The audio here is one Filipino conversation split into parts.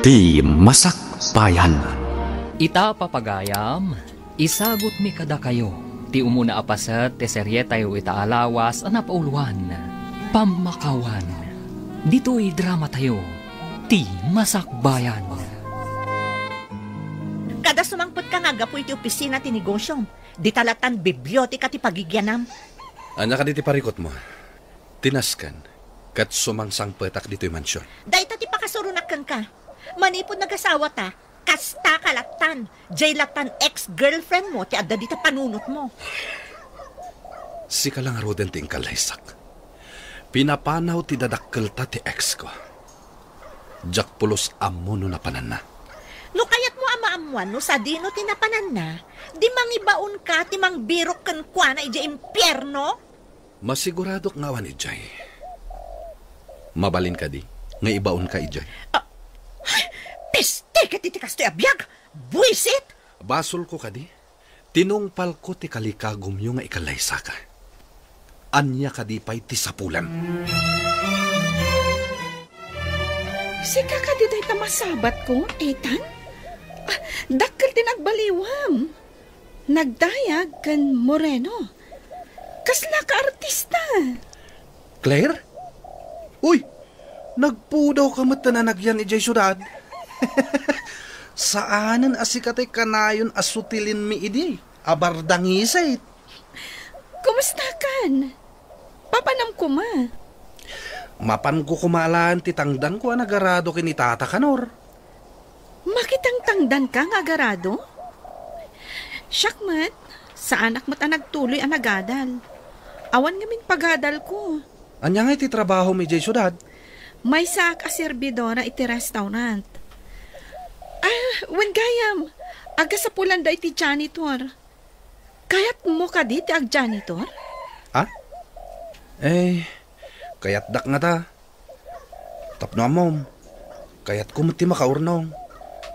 Ti Masakbayan. Ita papagayam, isagot mi kada kayo. Ti umuna apasat, ti serye tayo itaalawas, anapauluan, pamakawan. Dito'y drama tayo, Ti Masakbayan. Kada sumangpot ka nga gapo iti opisina ti negosyong. Di talatan bibliotika ti pagigyanam. Anya ka diti parikot mo. Tinaskan, kat sumangsang petak dito'y mansyon. Dahita ti pakasurunakan ka. Manipod nagasawa ta, kasta kalatan. Jay latan ex-girlfriend mo, ti adda dita panunot mo. Si ka lang roden ting kalaysak. Pinapanaw ti dadakkel ta ti ex ko. Jak pulos ammo no napanan na. No kayat mo amaamuan no sa dino tinapanan na, di mangibaon ka ti mangbirok ken kwa na ija impyerno? Masigurado nga wan ijay. Mabalin ka di, nga ibaon ka ijay. Peste ka ti kastoy abiyag! Buisit! Basol ko ka di, tinungpal ko ti kalikagom yung nga ikalaysa ka. Anya ka di pa'y ti sapulan. Sika ka di day tamasabat ko, Ethan? Dakkel tinagbaliwam. Nagdayag kan Moreno. Kasla ka artista. Claire? Uy, nagpudaw ka matananagyan ijay syudad. Saanan asikatay kanayon asutilin mi idi, abardangisay. Kumusta kan? Papanam ko ma. Mapan ko kumalaan ti tangdan ko anagarado kinitata kanor. Makitang tangdan ka nga agarado? Syakmat, sa anak mo't nagtuloy anagadal. Awan ngamin pagadal ko. Anya nga iti trabaho mi jay syudad? May sak a servidora iti restaurant. Wen gayam, aga sa pulan da iti janitor. Kayat mo ka di ti ag janitor? Ha? Kayat dak nga ta. Tapno amom. Kayat kumot ti makaurnong.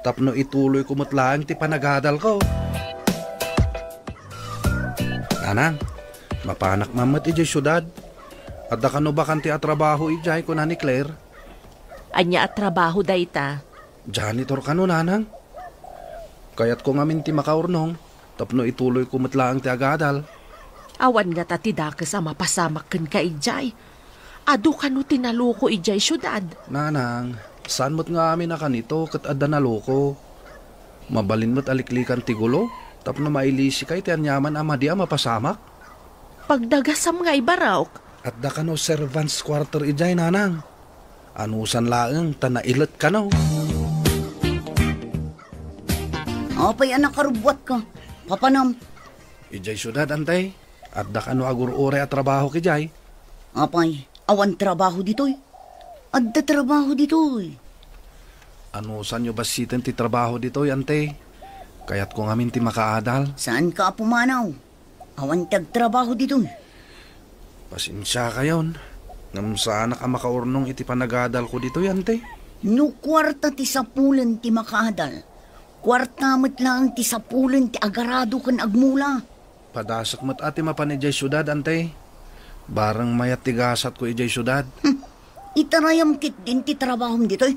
Tapno ituloy kumot lang ti panagadal ko. Nanang, mapanak mamat ijay syudad. At da kano ba kanti atrabaho ijay ko na ni Claire? Anya at trabaho dayta? Janitor kano nanang. Kayat ko ngamin ti makaurnong. Tapno ituloy kumot lang ti agadal. Awan nga tatidakes a mapasamak ken ka ijay. Adu kano tinaluko ijay syudad. Nanang, saan mo't nga amin na kanito kat adda naloko. Mabalin mo't aliklikan ti gulo. Tapno mailisi kay ti anyaman amadi a mapasamak. Pagdagasam nga ibaraok. At da kano servants quarter ijay nanang. Anusan laeng tanailat kano. Apay anak karubwat ka. Papanam. Ijay syudad antay. At da kano agur-ure at trabaho kijay. Apay, awan trabaho ditoy. Adda trabaho ditoy. Anusan nyo basitin ti trabaho ditoy antay. Kaya't ko ngamin ti makaadal. Saan ka pumanaw? Awan tagtrabaho ditoy. Pasensya kayon. Ngam sana ka makaurnong iti panagadal ko dito yante. No kwarta ti sapulan ti makaadal. Kwarta met lang ti sapulan ti agarado kan agmula. Padasak mat ati mapan ijay syudad ante. Barang mayat tigasat ko ijay syudad. Itarayam kit din ti trabahom ditoy.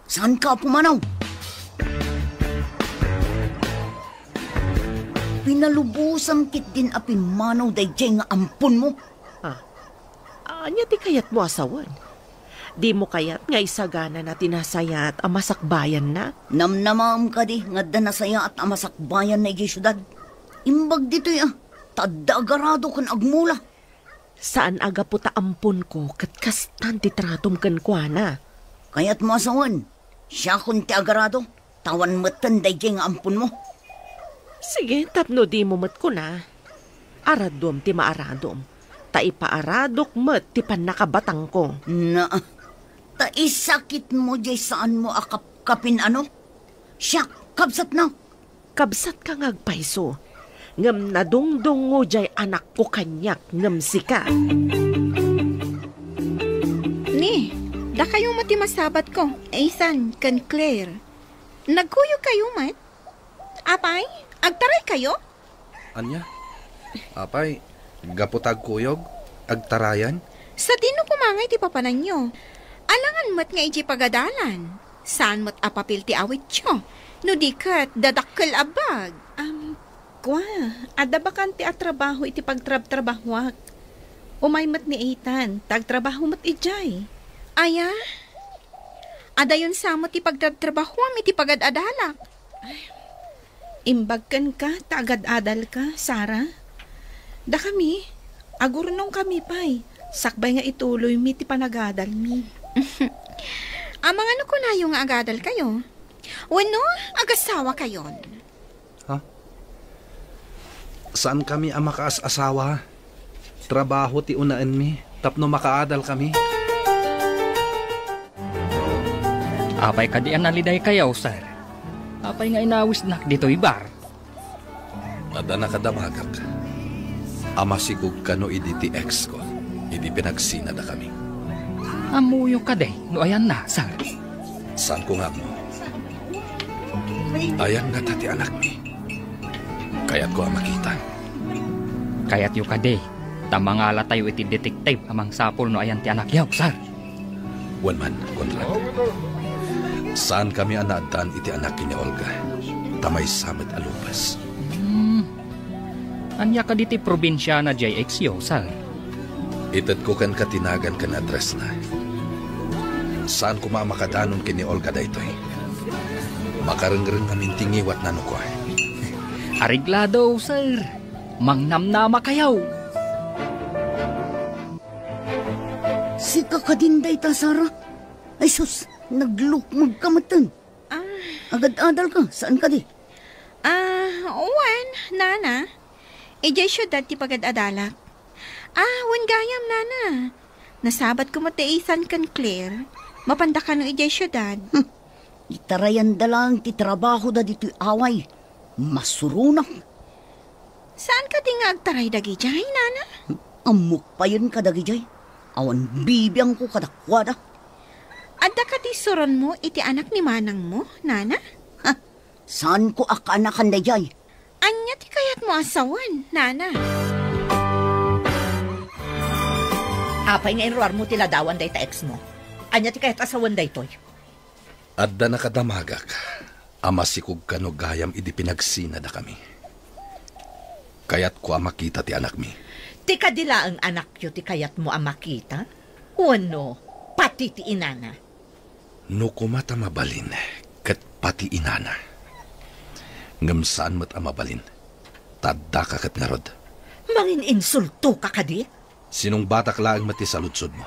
Saan ka pumanaw? Pinalubusam kit din apimanaw dayjay nga ampun mo. Anya ti kayat mo asawan? Di mo kayat nga isagana na tinasaya at amasakbayan na? Namnamam ka di nga danasaya at amasakbayan na ijay syudad. Imbag dito'y tadda agarado kan agmula. Saan aga po ta ampun ko kat kastan ti tratom kan kuana? Kaya't mo asawan, siya kun ti agarado, tawan matan dayjay nga ampun mo. Sige, tapno di mo mat ko na. Aradom ti maaradom. Ta ipaaradok met ti panakabatang ko. Na, ta isakit mo jay saan mo akapkapin ano? Siya, kabsat na. Kabsat ka ngagpaiso. Ngam nadungdong mo jay anak ko kanyak ngam sika. Ni, da kayo mati masabat ko. Ethan, kan Claire. Nagkuyo kayo mat? Apay, agtaray kayo? Anya? Apay, gaputag kuyog, agtarayan. Sa dino kumangay ti papanan nyo. Alangan mat nga iji pagadalan. Saan mo't apapil ti awit siyo? No di kat dadakkel abag. Kwa, ada bakan ti atrabaho iti pagtrabahwak. Umay mat ni Ethan, tagtrabaho mat ijay. Aya? Ada yun samot ti pagtrabaho iti pagad-adalak. Imbagkan ka, tagad-adal ka, Sarah. Da kami, agurnong kami pa'y. Sakbay nga ituloy mi ti panagadal mi. Amang ano ko na yung agadal kayo? Wano, agasawa kayon. Saan kami ang makaas-asawa? Trabaho ti unaan mi, tapno makaadal kami. Apay kadian naliday kayaw, sir. Apay nga inawis nak dito ibar. Ada na kadamagak. Ama sigug ka no idi ti ex ko. Idi pinagsina na kami. Amuyo ka day, no ayan na, sir. Saan ko nga mo? Ayan nga tati anak mi. Kaya't ko ang makita. Kaya't yu ka day, tamangala tayo iti detective amang sapol no ayan ti anak yaw, sir. Wan man, Conrad. Saan kami anadaan iti anak ni Olga? Tamay samet alupas. Anya ka diti probinsya na JX yaw, sir. Itad ko kan katinagan kan address na. Saan ko mamakadanon kini Olga daytoy? Makarengreng namin tingiwat na no ko. Ariglado, sir. Mangnamnama kayaw. Si kakadinday ta, Sarah. Ay sus, naglukmag ka matan. Agad-adal ka, saan ka di? Wan, nana. Ijay syudad ti pagad-adalak. Wan gayam, nana. Nasabat ko mataisan kan Claire. Mapanda ka no ijay syudad. Itarayan dalang ti trabaho da dito'y away. Masurunak. Saan ka di nga agtaray dagi jay, nana? Amok pa yun ka dagi jay. Awan bibiyang ko kadakwada. Adda ka ti suron mo iti anak ni manang mo, nana? Saan ko akanakan da jay? Anya ti kayat mo asawan, nana? Apay nga inruar mo tiladawan day ta ex mo. Anya ti kahit asawan day toy. Adda na kadamagak. Ama sikug ka no gayam idi pinagsina da kami. Kaya't ko ang makita ti anak mi. Ti kadila ang anak yo ti kayat mo ang makita? Wano, pati ti inana. No kumata mabalin, kat pati inana. Ngam saan mo't ang mabalin? Tadda ka kat nga rod. Mangin insulto ka kadi? Sinong batak laang mati sa lutsod mo?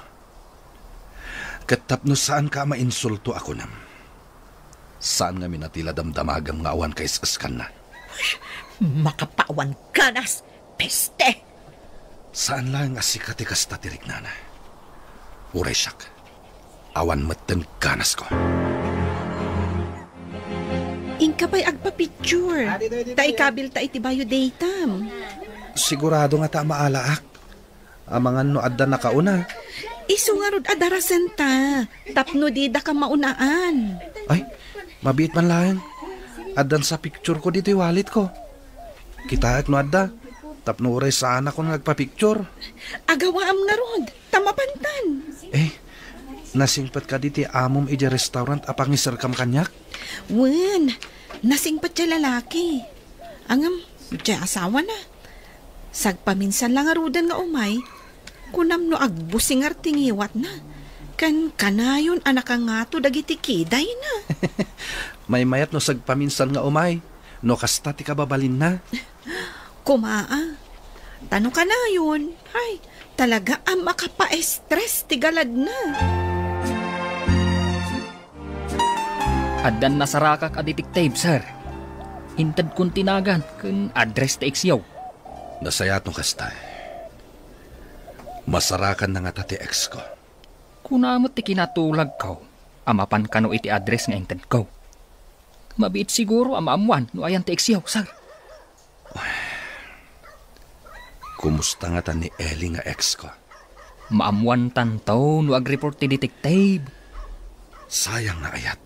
Kat tapno saan ka mainsulto ako nam? Saan nga minatila damdamagam nga awan kay saskan na? Makapawan ganas, peste! Saan lang asikati kasta tirik nana? Uray siyak, awan matan ganas ko. Ingka pa'y agpa-picture. Ta ikabil ta iti bayo datam. Sigurado nga ta maalaak. Amangan no adda na kauna. Isu nga rod adarasen ta. Tapno di da ka maunaan. Ay, mabiit man lang. Addan sa picture ko dito wallet ko. Kita no adda. Tapno uray sana ko nagpa-picture. Agawaam nga rod. Tamapantan. Nasingpat ka diti amom iti restaurant apang isarkam kanyak? Wen, nasingpat siya lalaki. Angam, siya asawa na. Sagpaminsan lang arudan nga umay. Kunam no agbusing tingiwat na. Kan kanayon anak nga to dagiti kiday na. May mayat no sagpaminsan nga umay. No kasta ti kababalin na. Kumaa. Tano ka na yun. Ay, talaga ang makapa-stress ti galad na. Addan nasarakak a detective, sir. Hintad kong tinagan kun address ta eksyaw. Nasayat no kasta. Masarakan na nga tati ex ko. Kunamot ti kinatulag ko, amapan ka no iti address nga hintad ko. Mabiit siguro amaamuan no ayan ta eksyaw, sir. Kumusta nga ta ni Ellie nga ex ko? Maamuan tantaw no ag-report ti detective. Sayang na ayat.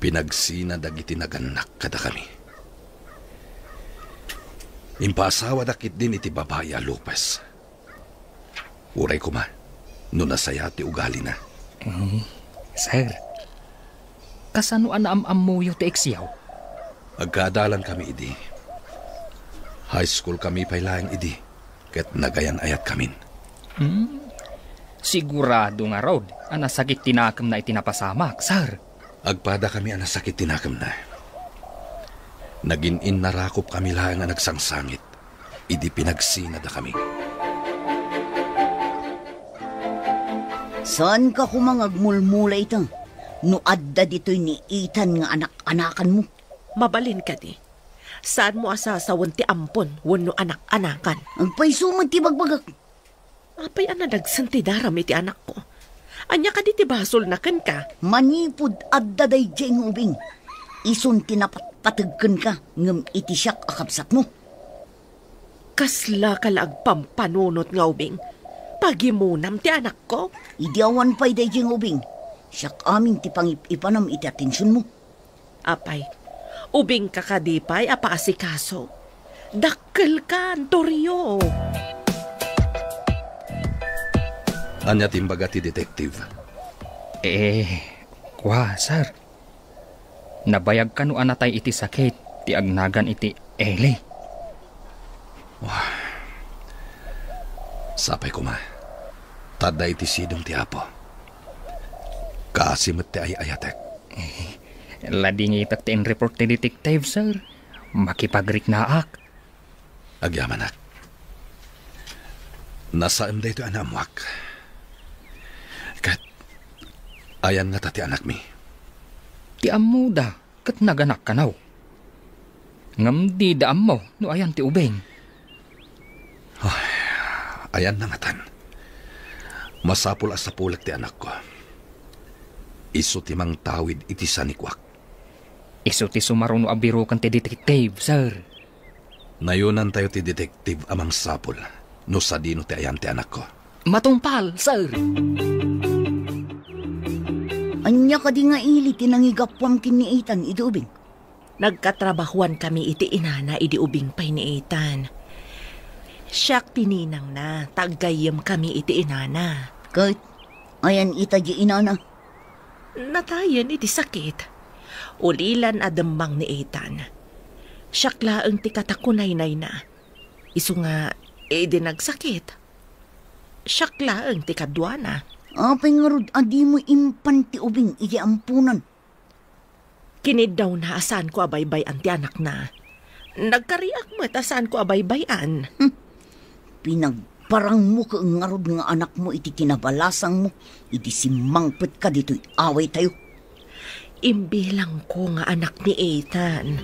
Pinagsina dagiti naganak kada kami. Impasawa dakit din iti babaya Lopez. Uray ko ma, no nasaya ti ugali na. Sir, Kasano na am-amuyo ti Exiaw? Agkadalan kami idi. High school kami pailaing idi. Ket nagayan ayat kamin. Sigurado nga rod, sakit tinakam na itinapasamak, sir. Agpada kami sakit tinakam na. Nagin narakop kami lang nga nagsangsangit. Idi pinagsinada kami. Saan ka kumangagmulmula itang? No adda dito'y ni Ethan nga anak-anakan mo. Mabalin ka di. Saan mo asasawan ti ampon wano anak-anakan? Ang paisumad ti bagbagak. Apay nagsan ti daram iti anak ko. Anya ka di ti basol na kan ka. Manipod adda day jeng ubing. Ison tinapatpatagkan ka ngam iti siyak akapsat mo. Kasla kalag pampanunot nga ubing. Pagimunam ti anak ko. Idiawan pa'y day jeng ubing. Siyak amin ti pangip-ipanam iti atensyon mo. Apay, ubing ka kadipay apaasikaso. Dakkel ka, Antorio. Anya timbaga ti detective. Kwa, sir. Nabayag ka no anatay iti sakit, ti agnagan iti Eli. Wah. Sapay ko ma. Tada iti sidong ti apo. Kasimot ti ay ayatek. Lading itak ti report ti detective, sir. Makipagrik naak. Agyamanak. Nasa imday ito anamwak. Kat, ayan nga tati anak mi. Ti amuda, kat naganak ka naw. Ngam di daam mo, no ayan ti ubeng. Ayan na nga tan. Masapul as sa pulag ti anak ko. Iso ti mang tawid iti sanikwak. Iso ti sumaruno abiro kan ti detective, sir. Nayunan tayo ti detective amang sapul. No sa dino ti ayan ti anak ko. Matumpal, sir. Anya ka di nga ili tinangigapwam kini Ethan iti ubing. Nagkatrabahuan kami iti inana iti ubing pay ni Ethan. Siyak tininang na, taggayam kami iti inana. Kahit ayan ita di inana. Natayan iti sakit. Ulilan adamang ni Ethan. Siyak laang ti katakunay-nay na. Isu nga, di nagsakit. Siyak laang ti kadwa na. Apay nga rod, adi mo impan ti ubing iti ampunan. Kinid daw na asan ko abaybay ang ti anak na. Nagkariak mo asan ko abaybayan. Pinagparang mo ka nga rod nga anak mo iti kinabalasang mo. Iti simangpet ka dito'y away tayo. Imbilang ko nga anak ni Ethan.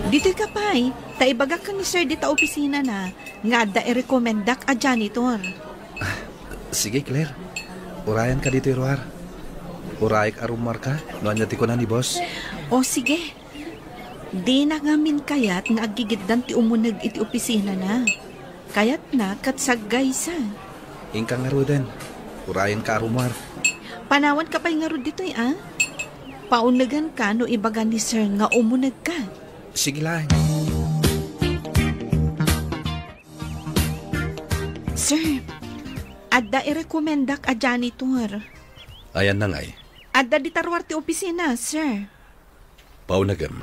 Dito'y kapay, taibagak ka ni sir dita opisina na, nga da i-recomendak a janitor. Sige, Claire. Urayan ka dito, Iroar. Urayik arumar ka. Noan yati ko na ni boss. O sige. Di na ngamin kayat nga agigiddan ti umunag iti opisina na. Kayat na katsagay sa. Ingkang nga din. Urayan ka arumar. Panawan ka pa'y nga ro dito'y Paunagan ka no ibaga ni sir nga umunag ka. Sige lang. Sir, adda i-recomendak a janitor. Ayan na ngay. Adda di tarwar ti opisina, sir. Paunagam.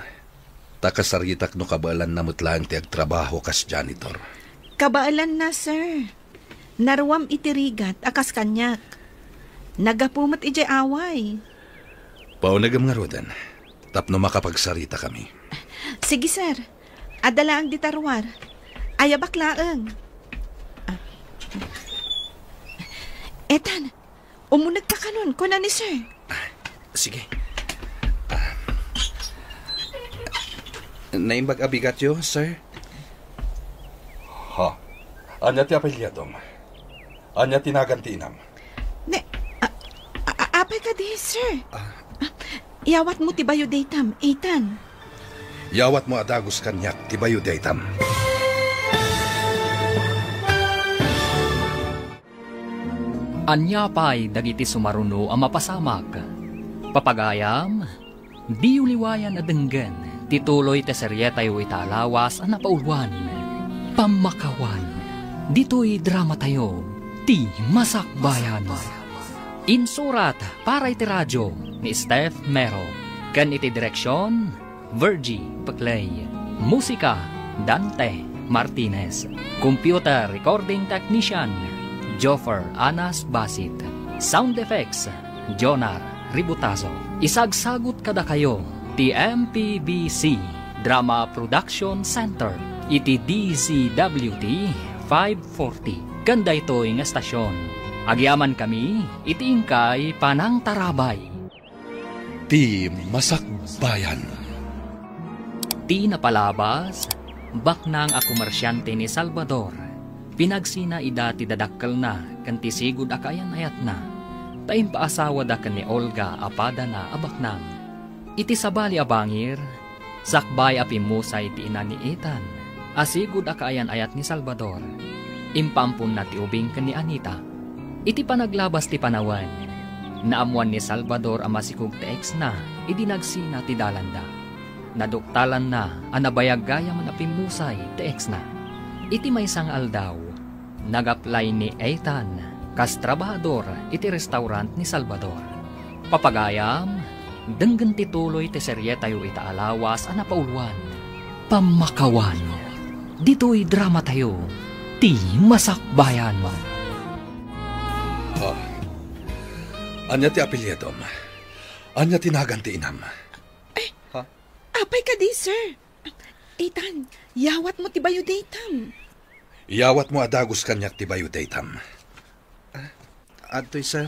Takasaritak no kabalan na mutlang ti agtrabaho kas janitor. Kabaalan na, sir. Narwam itirigat akas kanyak. Nagapumat ijay away. Paunagam nga rodan. Tapno makapagsarita kami. Sige, sir. Adala ang ditarwar. Ayabak laang. Ethan, umunag ka kanon. Kuna ni sir. Sige. Naimbag abigatyo, sir? Ha? Anya ti apelyadom. Anya tinagantinam. Apay ka di, sir. Iawat mo ti bayo daytam, Ethan. Yawat mo adagos kanyak, tibayo daytam. Anya pa'y dagiti sumaruno ang mapasamag. Papagayam, di uliwayan adenggan, tituloy te serye tayo italawas ang napaulwan. Pamakawan, dito'y drama tayo, ti Masakbayan. Insurat para iti radyo ni Steph Mero. Kan iti direksyon, Virgie Paclay. Musika, Dante Martinez. Computer recording technician, Joffer Anas Basit. Sound effects, Jonar Ributazo. Isagsagot kada kayo, ti MPBC Drama Production Center. Iti DCWT 540. Ganda ito ng estasyon. Agyaman kami, iti ingkay Panang Tarabay. Ti Masakbayan. Ti napalabas, baknang a komersyante ni Salvador. Pinagsina ida ti dadakkel na, kanti sigud akayan ayat na. Taim paasawa da kan ni Olga apada na abaknang. Iti sabali abangir, sakbay apimusay ti ina ni Ethan. Asigud akayan ayat ni Salvador. Impampun na ti ubing kan ni Anita. Iti panaglabas ti panawan. Naamuan ni Salvador ang masikog ti ex na, idinagsina ti dalanda. Naduktalan na, anabayag gaya man apimusay ti ex na. Iti may sang aldaw, nag-apply ni Ethan, kas trabahador iti restaurant ni Salvador. Papagayam, denggan ti tuloy ti serye tayo itaalawas anapauluan. Pamakawan, dito'y drama tayo, ti Masakbayan. Anya ti apelyedom. Anya tinaganti inam. Apay ka di, sir. Ethan, yawat mo ti bayo datam. Iyawat mo adagos kanyak ti bayo datam. Adtoy, sir.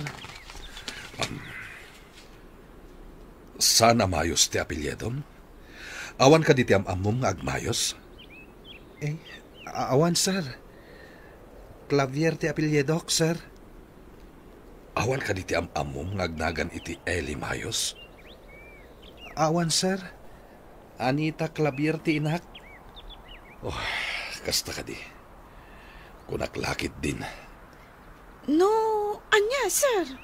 Sana mayos ti apelyedom? Awan ka di ti amamom nga agmayos? Awan, sir. Clavier ti apelyedok, sir. Awan ka di ti amamom nga agnagan iti Eli Mayos? Awan, sir. Anita Clavier ti inak. Oh, kasta ka di. Kunaklakit din. No, anya, sir.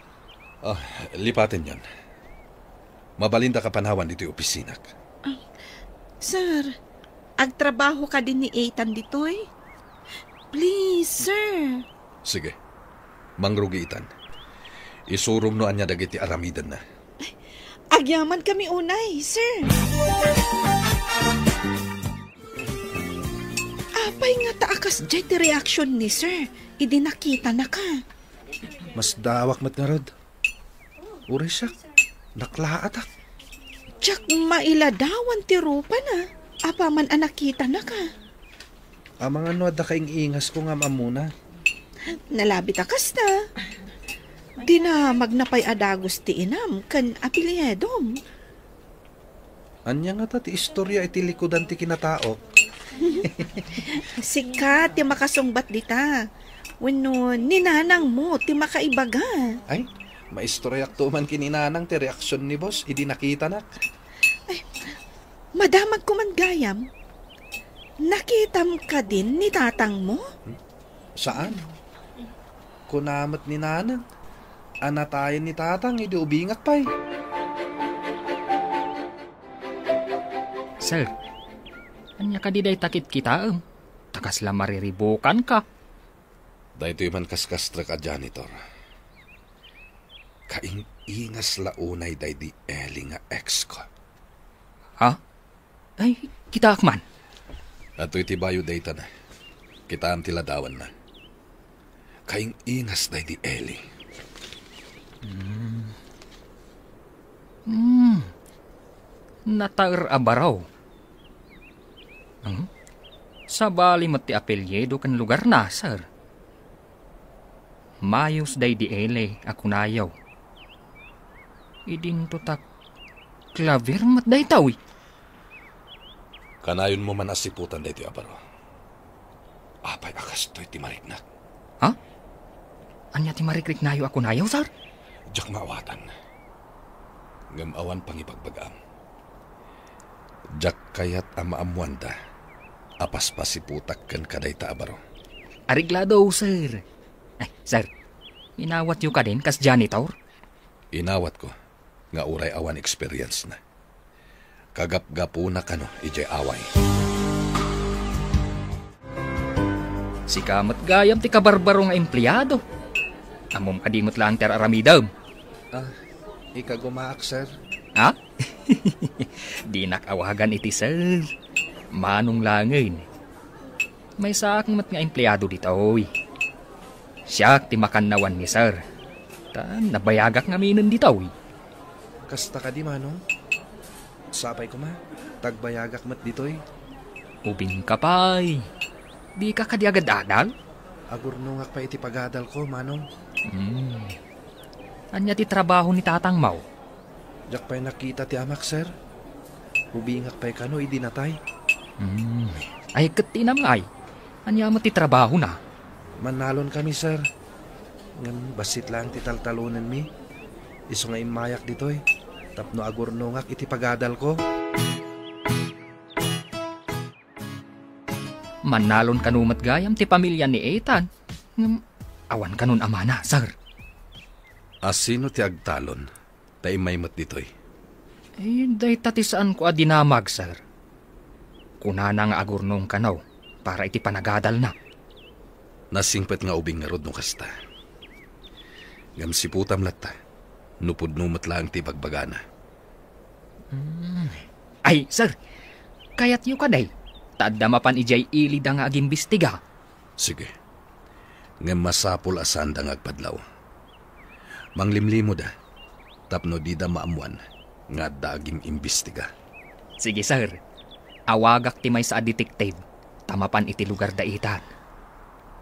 Lipatin yan. Mabalinda ka panawan dito'y opisinak. Sir, agtrabaho ka din ni Ethan dito'y? Please, sir. Sige, mangrugiitan. Isurum no anya dagiti aramidan na. Agyaman kami unay, sir. Apay nga taakas jay ti reaksyon ni sir. Idi nakita na ka. Mas dawak mat nga rod. Uray siya. Naklaatak. Tsak mailadawan ti rupa na. Apaman nakita na ka. Amang ano da kaing ingas ko nga mamuna. Nalabit akas na. Di na magnapay adagos ti inam kan apelyedom. Anya nga ta ti istorya iti likodan ti kinataok. Sikat ti makasungbat dita. Wano ninanang mo ti makaibaga. Ay, maistoryak to man kininanang ti reaksyon ni boss. Idi nakita nak. Ay, madamag ko man gayam. Nakitam ka din ni tatang mo? Saan? Kunamat ni nanang. Anatayan ni tatang, hindi ubingak pa'y. Sir, anya ka di day takit kita takas la mariribukan ka. Dahito man kaskastra ka, janitor. Kaing ingas launay day di Eli nga ex ko. Ha? Ay, kita akman. Ato iti bayo day na. Kitaan tiladawan na. Kaing ingas day di Eli. Nataer abaraw. Sa bali mat ti apelyedo kan lugar na, sir. Mayos day di ele ako nayaw. Idin to tak Clavier mat day tawi. Kanayon mo man asiputan day ti abaro. Apay akas to'y ti mariknak. Ha? Anya ti marikrik nayo ako nayaw, sir? Diyak maawatan. Ngamawan pangipagbagam. Diyak kayat amaamuan da. Apas pasiputak kan kaday ta abaro. Ariglado, sir. Ay, sir, inawat yu ka din kas janitor? Inawat ko. Nga uray awan experience na. Kagap-gapo na kano, ijay away. Si kamat gayam ti kabarbaro nga empleyado. Amom kadimot lang ter aramidam. Ika gumaak, sir. Ha? Di nakawagan iti sir. Manong langin. May saak mat nga empleyado dito, oy. Siya ti makannawan ni sir. Nabayagak nga minin dito, oy. Kasta ka di, Manong. Sapay ko ma. Tagbayagak mat ditoy. Ubing ka pa'y. Di ka kadi agad-adal? Agurnungak pa iti pagadal ko, Manong. Anya ti trabaho ni tatang Mau? Jak pa'y nakita ti amak, sir. Hubingak pa'y kano, idi natay. Ay, katinam nga ay. Anya mo ti trabaho na? Manalon kami, sir. Ngan basit lang ti taltalunan mi. Iso nga imayak ditoy. Tapno agurnungak iti pagadal ko. Manalon kanumat gayam ti pamilya ni Ethan. Awan kanun amana, sir. Asino ti agtalon? Tay may mat ditoy. Day tatisaan ko adinamag, sir. Kunana nga agurnong kanaw para iti panagadal na. Nasingpet nga ubing nga rod no kasta. Ngam siputam latta. Nupod numat lang ti bagbagana. Ay, sir. Kayat yu kaday. Tadamapan ijay ilid nga agimbistiga. Sige. Ngam masapul asan da nga agpadlaw. Manglimlimo da. Tapno di da maamuan nga daging imbestiga. Sige, sir. Awagak ti may sa detective. Tamapan iti lugar da itan.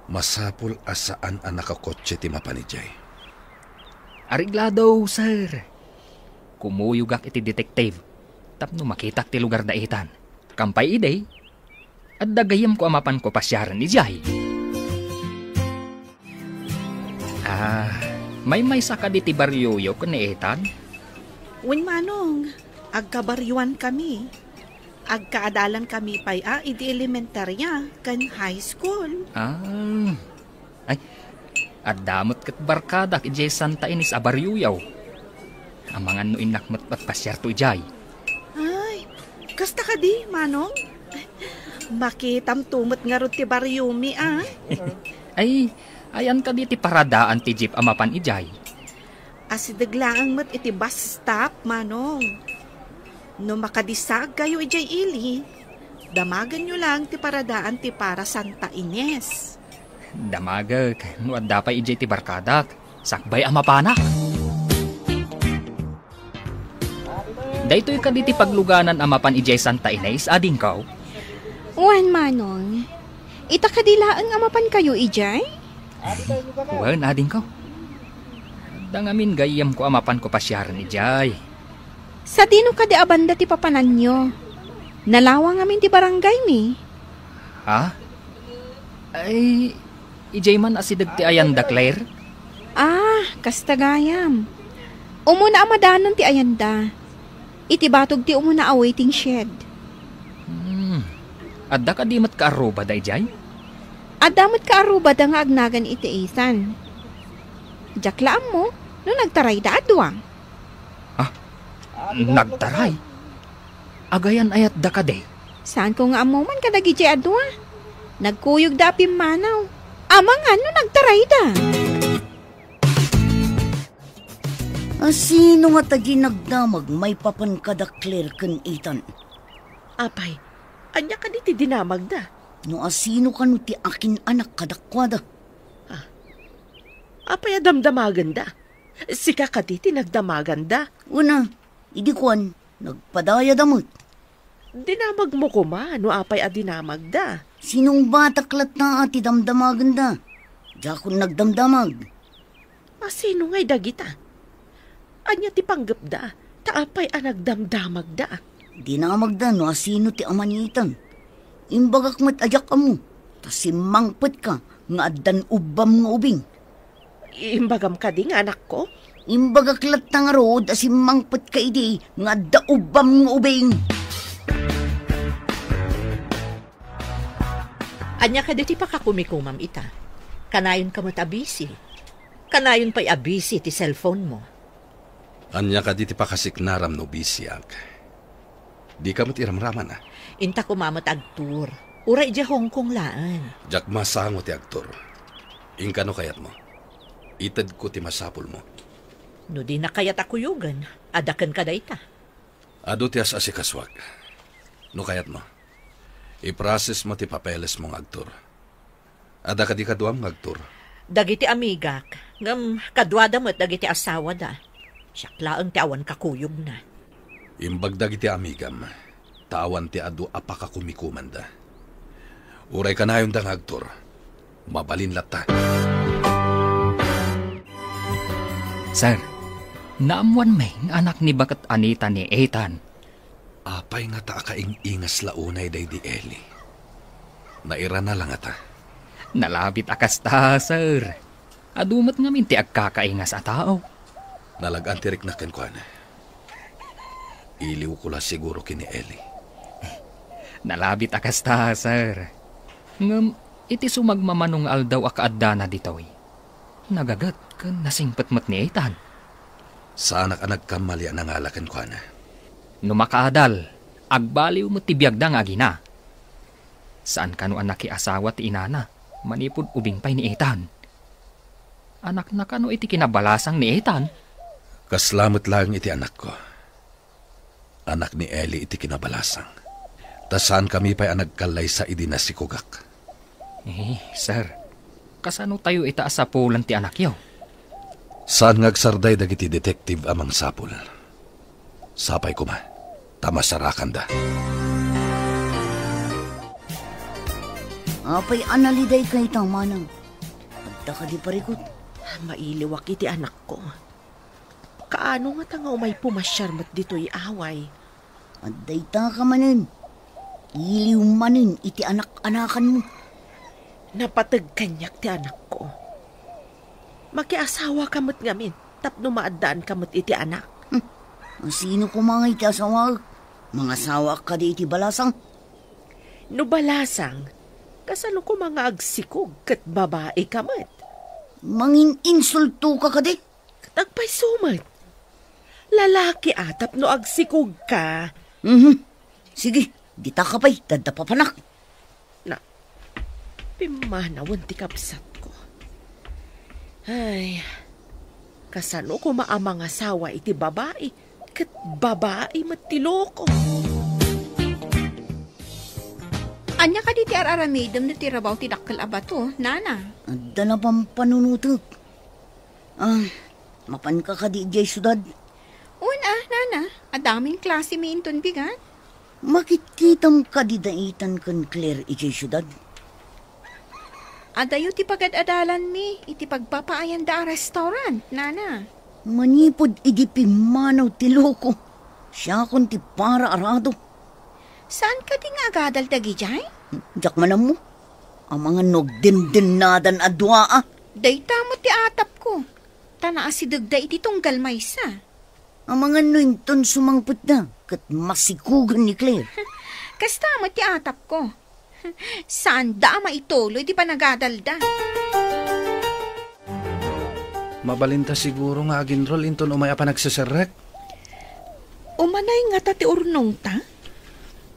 Masapul asaan ang nakakotse ti mapanijay. Ariglado, sir. Kumuyugak iti detective. Tapno makitak ti lugar da itan. Kampay iday. At dagayam ko amapan ko pasyaran ni Jay. May saka di ti baryoyo ko ni Ethan. Wen Manong, agkabaryuan kami. Agkaadalan kami pa'y idi elementarya kan high school. Ay, adamot kat barkadak ijay Santa Ines a baryoyaw. Amangan no inakmat at pasyar to ijay. Ay, kasta ka di, Manong? Makitam tumot nga ro ti baryumi, Ay, ayan ka di ti paradaan ti jeep amapan ijay. Asidaglaang mat iti bus stop, Manong. No makadisag kayo ijay ili, damagan nyo lang ti paradaan ti para Santa Ines. Damagag, no adda pa ijay ti barkadak, sakbay amapanak. Daytoy ka di ti pagluganan amapan ijay Santa Ines, ading kaw. Wan, Manong. Itakadilaan amapan kayo, ijay? Wan, ading kaw. Dangamin gayam ko amapan ko pasyaran ijay. Sa dino ka di abanda ti papanan nyo. Nalawang amin ti barangay mi. Ha? Ay, ijay man asidag ti ayanda, Claire? Kastagayam. Umuna amadanon ti ayanda. Itibatog ti umuna a waiting shed. Adda ka di mat kaaruba da ijay? Adamot ka aruba da nga agnagan iti isan. Jaklaan mo, no nagtaray da adwa. Nagtaray? Agayan ayat da ka de? Saan ko nga amuman ka nagijay adwa? Nagkuyog da pimanaw. Amangan no nagtaray da. Sino nga tagi nagdamag may papan kada Claire kan Ethan? Apay, anya ka di ti dinamag da. No asino ka no ti akin anak kadakwada? Apay adamdamagan da. Sika ka di ti nagdamagan da. Una, idi kwan, nagpadaya damot. Dinamag mo ko ma, no apay adinamag da. Sinong bataklat na ati damdamagan da? Diakon nagdamdamag. Sino nga'y dagita? Anya ti panggap da, taapay nagdamdamag da. Dinamag da no asino ti amanitan. Imbagak mat ajak amo, tas simangpet ka nga addan ubam nga ubing. Imbagam ka di nga anak ko? Imbagak lat nga rood as simangpet ka idi nga adda ubam nga ubing. Anya ka di ti pakakumikumam ita. Kanayon ka mat abisi. Kanayon pa'y abisi ti cellphone mo. Anya ka di ti pakasiknaram no bisiyag. Di ka matiramraman Inta kumamat agtur. Uray di Hong Kong laan. Jak masango ti agtor. Ingkano kayat mo? Itad ko ti masapul mo. No di na kayat ako yugan, adakan ka dayta. Ado ti as asikaswag. No kayat mo. I-process mo ti papeles mong agtur. Ada ka di kaduam ngagtur. Dagiti amigak, ngam kadwada mo't dagiti asawa da. Siyaklaan ti awan kakuyog na. Imbag dagiti amigam, tawan ti adu apaka kumikumanda. Uray ka na yung dangagtur. Mabalin lata. Sir, naamuan may anak ni Bakat Anita ni Ethan. Apay nga ta akaing-ingas launay day di Eli. Naira na lang ata. Nalabit akas ta, sir. Adumat nga minti agkakaingas a tao. Nalagaan tirik na kenkwan. Iliw ko la siguro kini Eli. Nalabit akas ta, sir. Ngam, iti sumagmamanong aldaw akaadda na ditoy. Nagagat kan nasingpatmat ni Ethan. Sa anak-anak kamali ang nangalakan ko na. Numakaadal, agbaliw mo tibiyagda nga gina. Saan ka no anak asawa ti inana, manipod ubing pay ni Ethan. Anak na kano iti kinabalasang ni Ethan. Kaslamot lang iti anak ko. Anak ni Eli iti kinabalasang. Tasaan kami pa'y anagkalay sa idinasikugak. Sir, kasano tayo itaas sa pulan ti anak yaw? Saan ngagsarday dagiti detective amang sapul? Sapay ko ma, tamasarakan da. Apay analiday kay itang manang. Agda ka di parikot. Mailiwak iti anak ko. Kaano nga tanga umay pumasyar mat dito'y away? Aday ta ka manin. Iliw manin iti anak-anakan mo. Napatag kanyak ti anak ko. Makiasawa kamot ngamin, tapno maadaan kamot iti anak. Sino ko mga iti asawa? Mga asawa ka di iti balasang? No balasang, kasano ko mga agsikog kat babae kamot? Mangin insulto ka ka di? Katagpay sumat. Lalaki atap no agsikog ka. Sige, dita ka pa'y, dadapapanak. Pimanawan ti kapsat ko. Ay, kasano ko maamang asawa iti babae, kat babae matiloko. Anya ka di ti araramidam na tirabaw ti dakkel abato, nana? Adda na pang panunutok. Mapan ka di jay syudad. Nana, adaming klase mi inton bigan. Makikitam ka di daitan kan Claire ijay syudad. Adayo ti pagad-adalan mi, iti pagpapaayan da restaurant, nana. Manipod idi pimanaw ti loko. Siya kon ti para arado. Saan ka di nga agadal dagi jay? Jak manam mo. Ang mga nogdindinadan adwa ah. Dayta mo ti atap ko. Tanaa si dagda iti tunggal maysa. Ang mga nuinton sumangput na. Kat masikugan ni Claire. Kasta mo ti atap ko. Saan da maituloy di pa nagadalda? Mabalinta siguro nga aginrol inton umaya pa nagsiserek. Umanay nga ta ti urnong ta?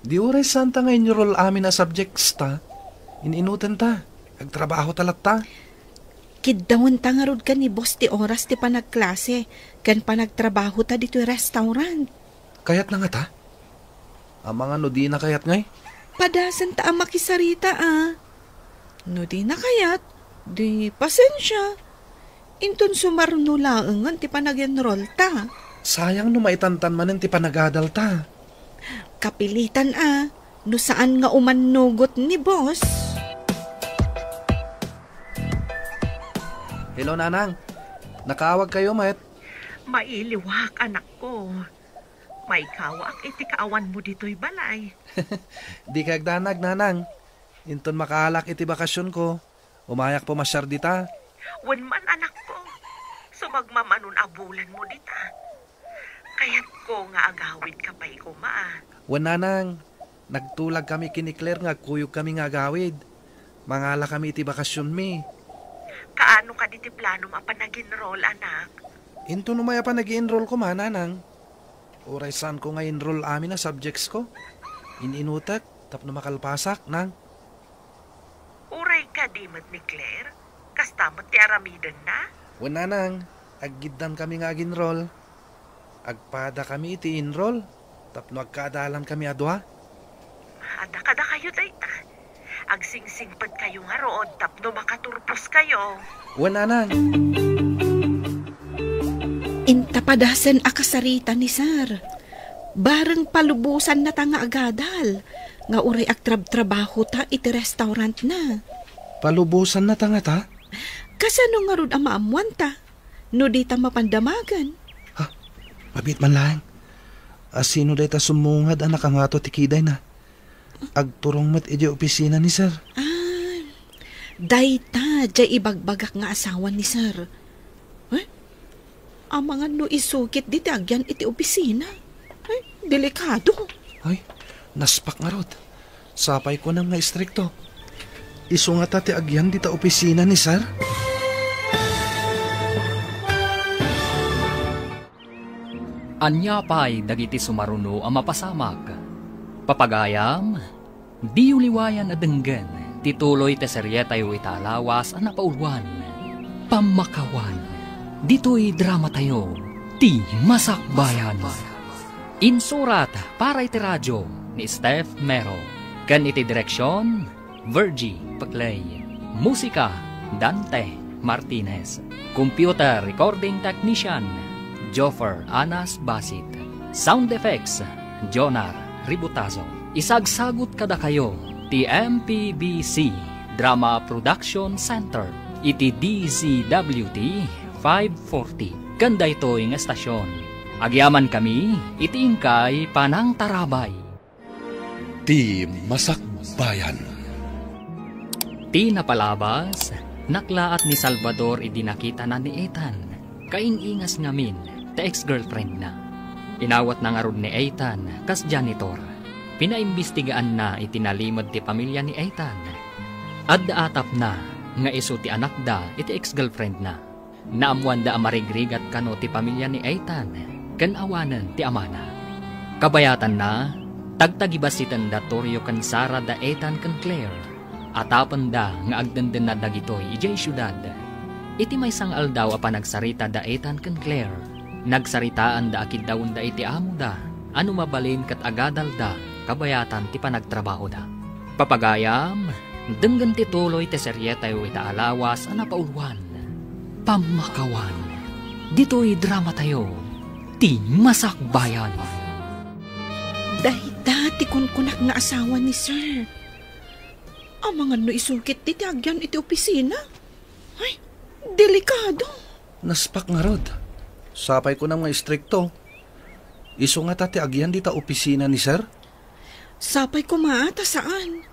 Di oray santa nga inrol amin na subjects ta. Ininutan ta. Agtrabaho talat ta. Kiddawan ta nga rod ka ni boss ti oras ti panagklase. Kan panagtrabaho ta dito restaurant. Kayat na nga ta? Ang mga no di na kayat ngay? Padasan ta ang makisarita No di na kayat, di pasensya. Inton sumarno laangan ti panag-enroll ta. Sayang no maitantan manin ti panagadal ta. Kapilitan no saan nga umanugot ni boss. Hello nanang, nakaawag kayo met? Mailiwak, anak ko. May kawak iti kaawan mo dito'y balay. Di kagdanag nanang. Inton makalak iti bakasyon ko. Umayak po masyar dita. Wen man, anak ko. Sumagmamanon abulan mo dita. Kaya't ko nga agawid ka pa'y kuma. Wen nanang, nagtulag kami kini Claire nga kuyog kami nga agawid. Mangala kami iti bakasyon mi. Kaano ka diti plano mapanag-enroll, anak? Inton umaya pa nag-enroll ko ma, nanang. Oray saan ko nga enroll amin na subjects ko. Ininutak, tapno makalpasak, nang. Uray ka di mat ni Claire? Kastamot ti aramidan na? Wala nang, aggidan kami nga ginroll. Agpada kami iti enroll. Tapno agkaadalan kami adwa. Ada kayo dayta. Agsingsingpad kayo nga rood tapno makaturpos kayo. Wala nang. Intapadasan akasarita ni Sir. Bareng palubusan na ta nga agadal. Nga uray agtrab-trabaho ta iti restaurant na. Palubusan na tanga ta? Kasano nga rod ang maamuan ta? No di ta mapandamagan. Ha? Mabit man lang. Asino day ta sumungad ang nakangato tikiday na. Agturong mat iti opisina ni Sir. Dayta, jay ibagbagak nga asawa ni Sir. Ang mga no isukit di agyan iti opisina. Delikado. Ay, naspak nga rod. Sapay ko nang nga istrikto. Iso nga tati agyan di ta opisina ni Sir. Anya pa'y dagiti sumaruno ang mapasamag. Papagayam, di uliwayan na denggen, tituloy te seryetayo italawas ang napaulwan. Pamakawan, dito'y drama tayo, ti Masakbayan. Insurat para iti radyo ni Steph Mero. Kan iti direksyon, Virgie Paclay. Musika, Dante Martinez. Computer recording technician, Joffer Anas Basit. Sound effects, Jonar Ributazo. Isagsagot kada kayo, ti MPBC Drama Production Center. Iti DZWT 540. Kanda ito'y nga estasyon. Agyaman kami, iti ingkay Panang Tarabay. Ti Masakbayan. Ti napalabas, naklaat ni Salvador idinakita na ni Ethan. Kaingingas ngamin, ta ex-girlfriend na. Inawat na nga rod ni Ethan, kas janitor. Pinaimbestigaan na itinalimod ti pamilya ni Ethan. Adda atap na, nga iso ti anak da, iti ex-girlfriend na. Naamuan da amarigrigat kano ti pamilya ni Ethan, kan awanan ti amana. Kabayatan na, tagtagibasitan da Toryo kan Sara da Ethan kan Claire. Atapan da nga agdenden na dagitoy ijay syudad. Iti may sangal daw a panagsarita da Ethan kan Claire. Nagsaritaan da akid dawon da iti amo da. Ano mabalin kat agadal da, kabayatan ti panagtrabaho da. Papagayam, denggan ti tuloy ti seryetayo ita alawas a napaulwan. Pamakawan, dito'y drama tayo, ti Masakbayan. Dahita ti kunkunak nga asawa ni Sir. Ang mga no isukit ti agyan iti opisina. Ay, delikado. Naspak nga rod. Sapay ko nang nga istrikto. Iso nga tati agyan di ta opisina ni Sir? Sapay ko maata saan?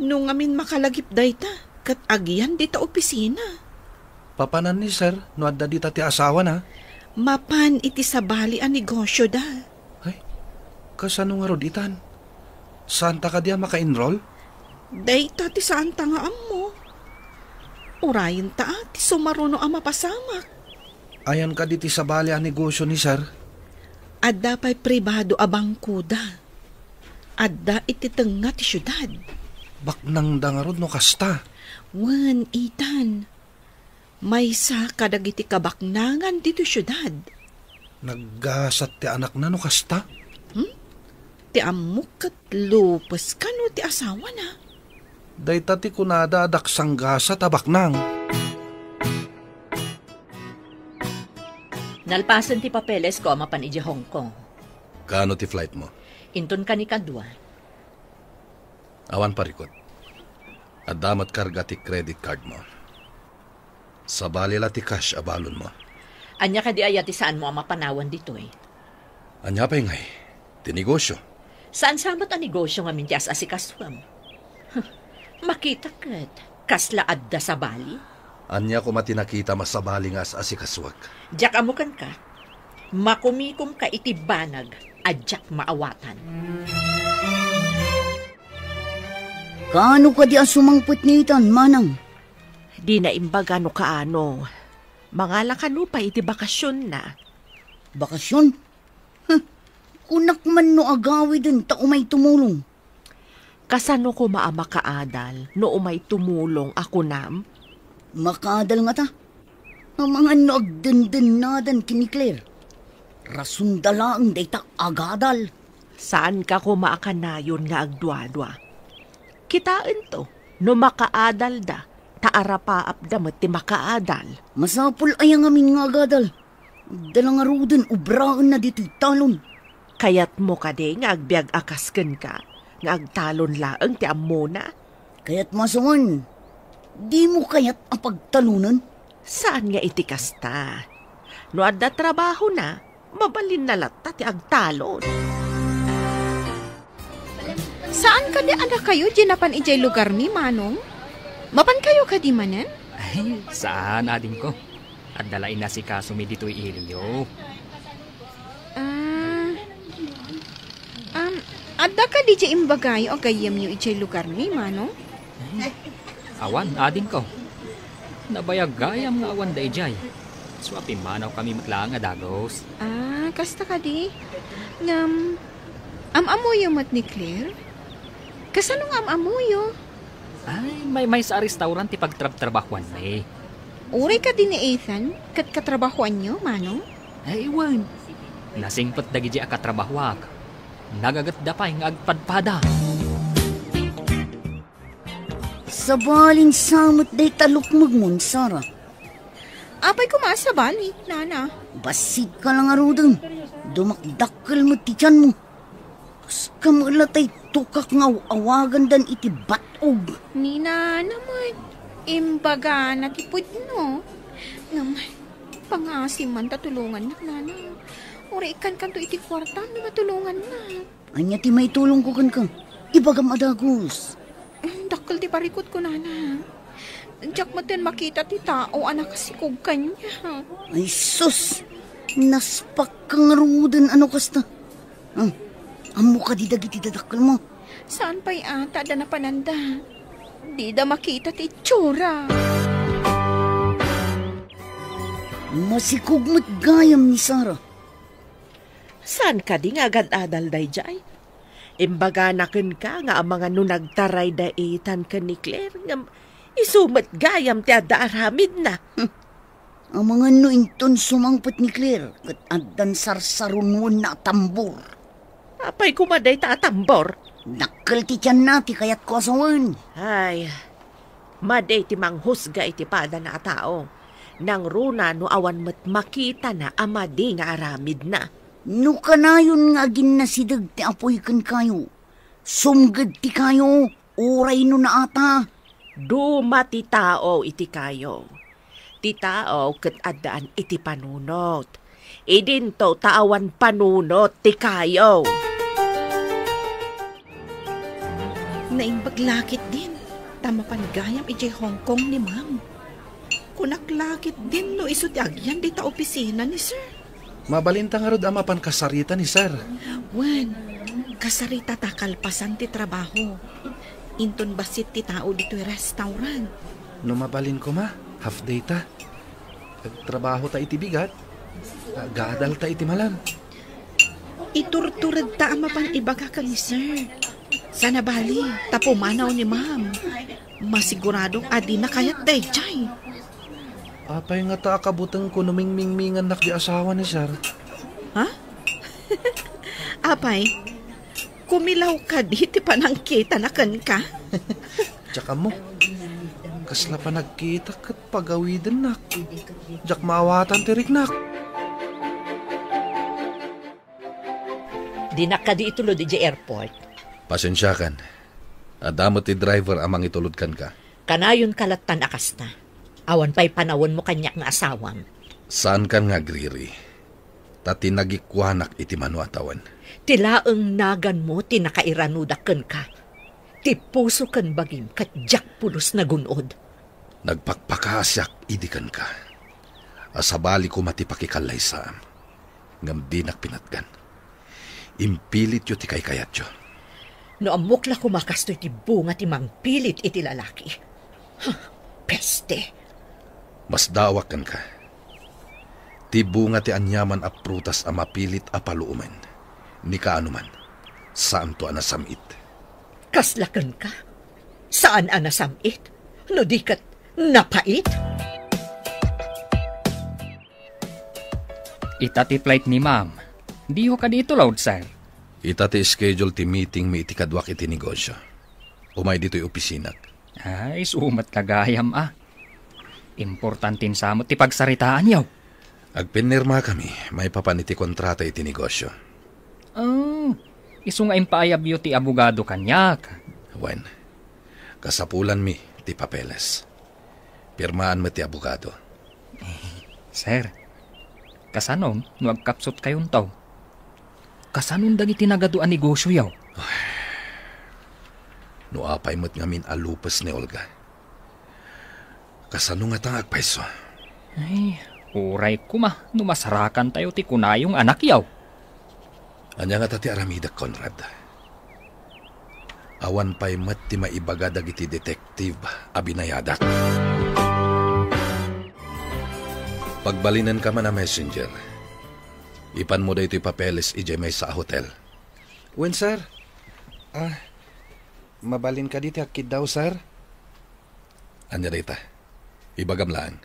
Nung amin makalagip dayta, kat agyan di ta opisina. Papanan ni Sir, no adda di ta ti asawa na? Mapan iti sabali a negosyo da. Ay, kasano nga rod itan? Saan ta ka diya maka-enroll? Dayta ti saan ta nga amo. Urayin ta ti sumaruno ang mapasamak. Ayan ka di ti sabali a negosyo ni Sir? Adda pa'y pribado a bangkuda. Adda iti tenga ti syudad. Baknang da nga rod no kasta. Wan, Ethan. May sa kadagiti kabaknangan dito syudad. Naggasat ti anak na no kasta? Ti amok kat lupos ka no ti asawa na. Dayta ti kunada daksang gasat a baknang. Nalpasan ti papeles ko mapan iji Hong Kong. Kaano ti flight mo? Inton ka ni kadwa. Awan parikot. Adamat karga ti credit card mo. Sabali la ti cash abalon mo. Anya ka di ayati saan mo ang mapanawan ditoy? Anya pa ngay, ti negosyo. Saan samat ang negosyo nga minti as asikaswam? Makita kat, kasla adda sa bali? Anya ko matinakita masabali nga as asikaswag. Diyak amukan ka, makumikom ka iti banag, adyak maawatan. Kaano ka di asumangput nitan, manang? Di na imbaga no kaano. Mga lakano pa iti bakasyon na. Bakasyon? Kunak man no agawi din ta umay tumulong. Kasano ko maama kaadal no umay tumulong ako nam? Makaadal nga ta. Ang mga nagdendanadan kini Claire. Rason dalaang dayta agadal. Saan ka kumaakanayon nga agdwa-dwa? Kitaan to, no makaadal da, taarapaap damat ti makaadal. Masapul ay ang amin nga agadal. Dalang arudan ubraan na dito'y talon. Kayat mo ka de nga agbiag akasken ka, nga agtalon laang ti amona. Kaya't masungan, di mo kaya't ang pagtalunan? Saan nga iti kasta? No adda trabaho na, mabalin na lata ti agtalon. Saan ka di anak kayo, dinapan ijay lugar mi, manong? Mapan kayo ka di manen? Ay, saan ading ko? At dalain na si Kasumi dito'y iriyo. Adda ka di jay imbagayo o gayam nyo ijay lugar mi, manong? Awan, ading ko. Nabayag gayam nga awan da ijay. Swapin manaw kami matlaang adagos. Kasta ka di? Amamuyo mat ni Claire? Kasano nga amamuyo? Ay, may sa restaurant ti pagtrabahuan may. Uray ka din ni Ethan, kat katrabahuan nyo, manong? Ay, iwan. Nasingpot da giji akatrabahwak. Nagagat da pa nga agpadpada. Sa balin samot day talukmag mon, Sara. Apay kumasa bali, nana. Basit ka lang arudan. Dumakdakkel mo ti tiyan mo. Kamalatay tukak nga awagan dan iti batog. Nina naman, imbaga na tipod no. Naman, pangasim man tatulungan na, nana. Uri ikan kanto iti kwarta, matulungan na. Anya ti may tulong ko kan ka. Ibagam adagos. Dakkel ti parikot ko, nana. Diyak mo din makita ti tao, anak kasikog kanya. Ay sus, naspak kang rudan ano kasta. Amo ka di dagiti dadakkel mo. Saan pa'y ata da na pananda? Di da makita ti tsura. Masikog mo't gayam ni Sara. Saan ka di nga agad-adal day jay? Imbaga nakin ka nga ang mga nunagtaray da itan ka ni Claire nga isumat gayam ti adda aramid na. Ang mga nuinton sumangpot ni Claire kat adan sarsarunwan na tambor. Apay kumaday ta atambor. Dakkel ti tiyan na ti kayat ko asawan. Ay, maday ti manghusga iti pada na tao. Nang runa no awan mat makita na amadi nga aramid na. No kanayon nga ginasidag ti apoy kan kayo. Sumgad ti kayo, uray no na ata. Duma ti tao iti kayo. Ti tao ket addaan iti panunot. Idinto taawan panunot ti kayo. Naimbaglakit din. Tama panigayam ijay Hong Kong ni ma'am. Kunaklakit din no iso ti agyan di ta opisina ni sir. Mabalinta nga rod ama pan kasarita ni sir. Wen, kasarita ta kalpasan ti trabaho. Inton basit ti tao dito'y restaurant. No mabalin ko ma, half day ta. Trabaho ta iti bigat. Gadal ta iti malam. Iturturad ta ama pan ibaga ka ni sir. Sana bali, tapumanaw ni ma'am. Masiguradong adi na kayat day, chay. Apay nga ta akabutang ko numingmingmingan nak di asawa ni sir. Ha? Apay, kumilaw ka di, ti panangkita na kan ka. Tsaka mo, kasla pa nagkita kat pagawidan nak. Jak maawatan tirik nak. Di na ka di itulod di airport. Pasensya kan. Adamot ti driver amang itulod kan ka. Kanayon kalatan akas na. Awan pa'y panawon mo kanyak nga asawam. Saan kan nga griri? Tati nagikwanak iti manuatawan. Tilaang nagan mo tinakairanudakan ka. Ti puso kan bagim kat jak pulos na gunod. Nagpakpakasyak idikan ka. Asabali ko matipakikalay sa ngam di nakpinatgan. Impilit yo ti kay kayat yo. No amukla kumakasto iti bunga ti mangpilit iti lalaki. Peste. Mas dawakan ka. Ti bunga ti anyaman a prutas a mapilit a paluuman. Ni kaanuman. Saan to anasamit? Kaslakan ka? Saan anasamit? No di kat napait? Ita ti flight ni ma'am. Di ho ka dito, Lord, sir. Ita ti schedule ti meeting mi iti kadwak iti negosyo. Umay dito'y opisinak. Ay, sumat lagayam Importantin sa mo ti pagsaritaan yaw. Agpinirma kami, may papan iti kontrata iti negosyo. Isu nga impaayab yu ti abogado kanyak. Wen, kasapulan mi ti papeles. Pirmaan mo ti abogado. Sir, kasanon no agkapsot kayon taw. Kasanon dagi tinagaduan negosyo yaw. No apay mo't ngamin alupas ni Olga. Kasano nga tang agpaiso? Ay, uray kuma, numasarakan tayo ti kunayong anak yaw. Anya nga tati Aramida, Conrad. Awan pa'y mat ti maibaga dagiti detective abinayadak. Pagbalinan ka man na messenger, ipan mo da ito'y papeles ijemay sa hotel. Wen, sir? Mabalin ka dito akid daw, sir? Anya dita, ibagam lang.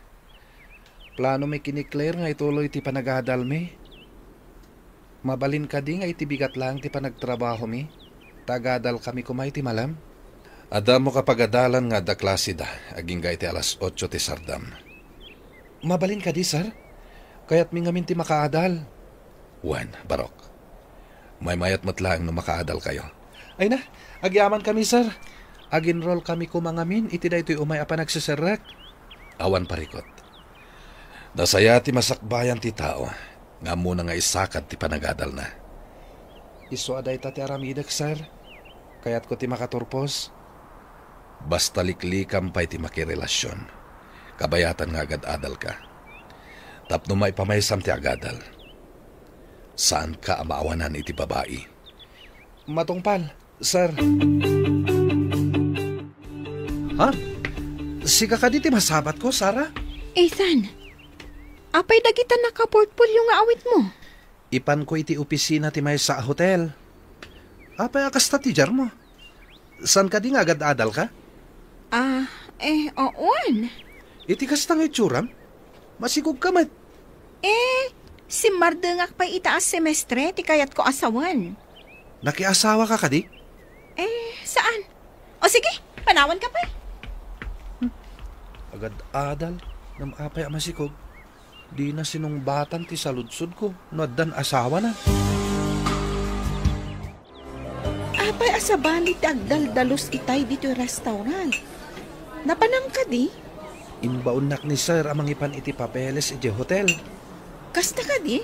Plano may kiniklear nga ituloy ti panagadal mi. Mabalin ka di nga itibigat lang ti panagtrabaho mi. Tagadal kami kumay ti malam. Ada mo kapagadalan nga da klase da, aging gay ti alas 8 ti sardam. Mabalin ka di, sir? Kaya't mi ngamin ti makaadal. Wan, Barok. May mayat matlaang na makaadal kayo. Ay na, agyaman kami, sir. Aginroll kami kumangamin, iti da ito'y umay apa nagsiserek. Awan parikot. Dasaya ti masakbayan ti tao, nga muna nga isakad ti panagadal na. Iso aday ta ti Aramidek, sir. Kaya't ko ti makaturpos. Basta liklikam pa'y ti makirelasyon. Kabayatan nga agad-adal ka. Tapno may pamaysam ti agadal. Saan ka amaawanan iti babae? Matungpal, sir. Ha? Sika ka di ti masabat ko, Sarah? Ethan, apay dagitan nakaportfolio nga awit mo? Ipan ko iti opisina ti may sa hotel. Apay akas ta ti jar mo? San ka di nga agad-adal ka? Oon. Iti kasta nga itsuram? Masigog ka mat. Si Mardengak pa'y itaas semestre, ti kayat ko asawan. Nakiasawa ka di? Saan? O sige, panawan ka pa'y. Agad-adal, nam apay masikog. Di na sinungbatan ti saludsod ko, noaddan asawa na. Apay asabali ti agdaldalos itay dito yung restaurant. Napanang ka di? Inbaunak ni sir amang ipan iti papeles iti hotel. Kasta ka di?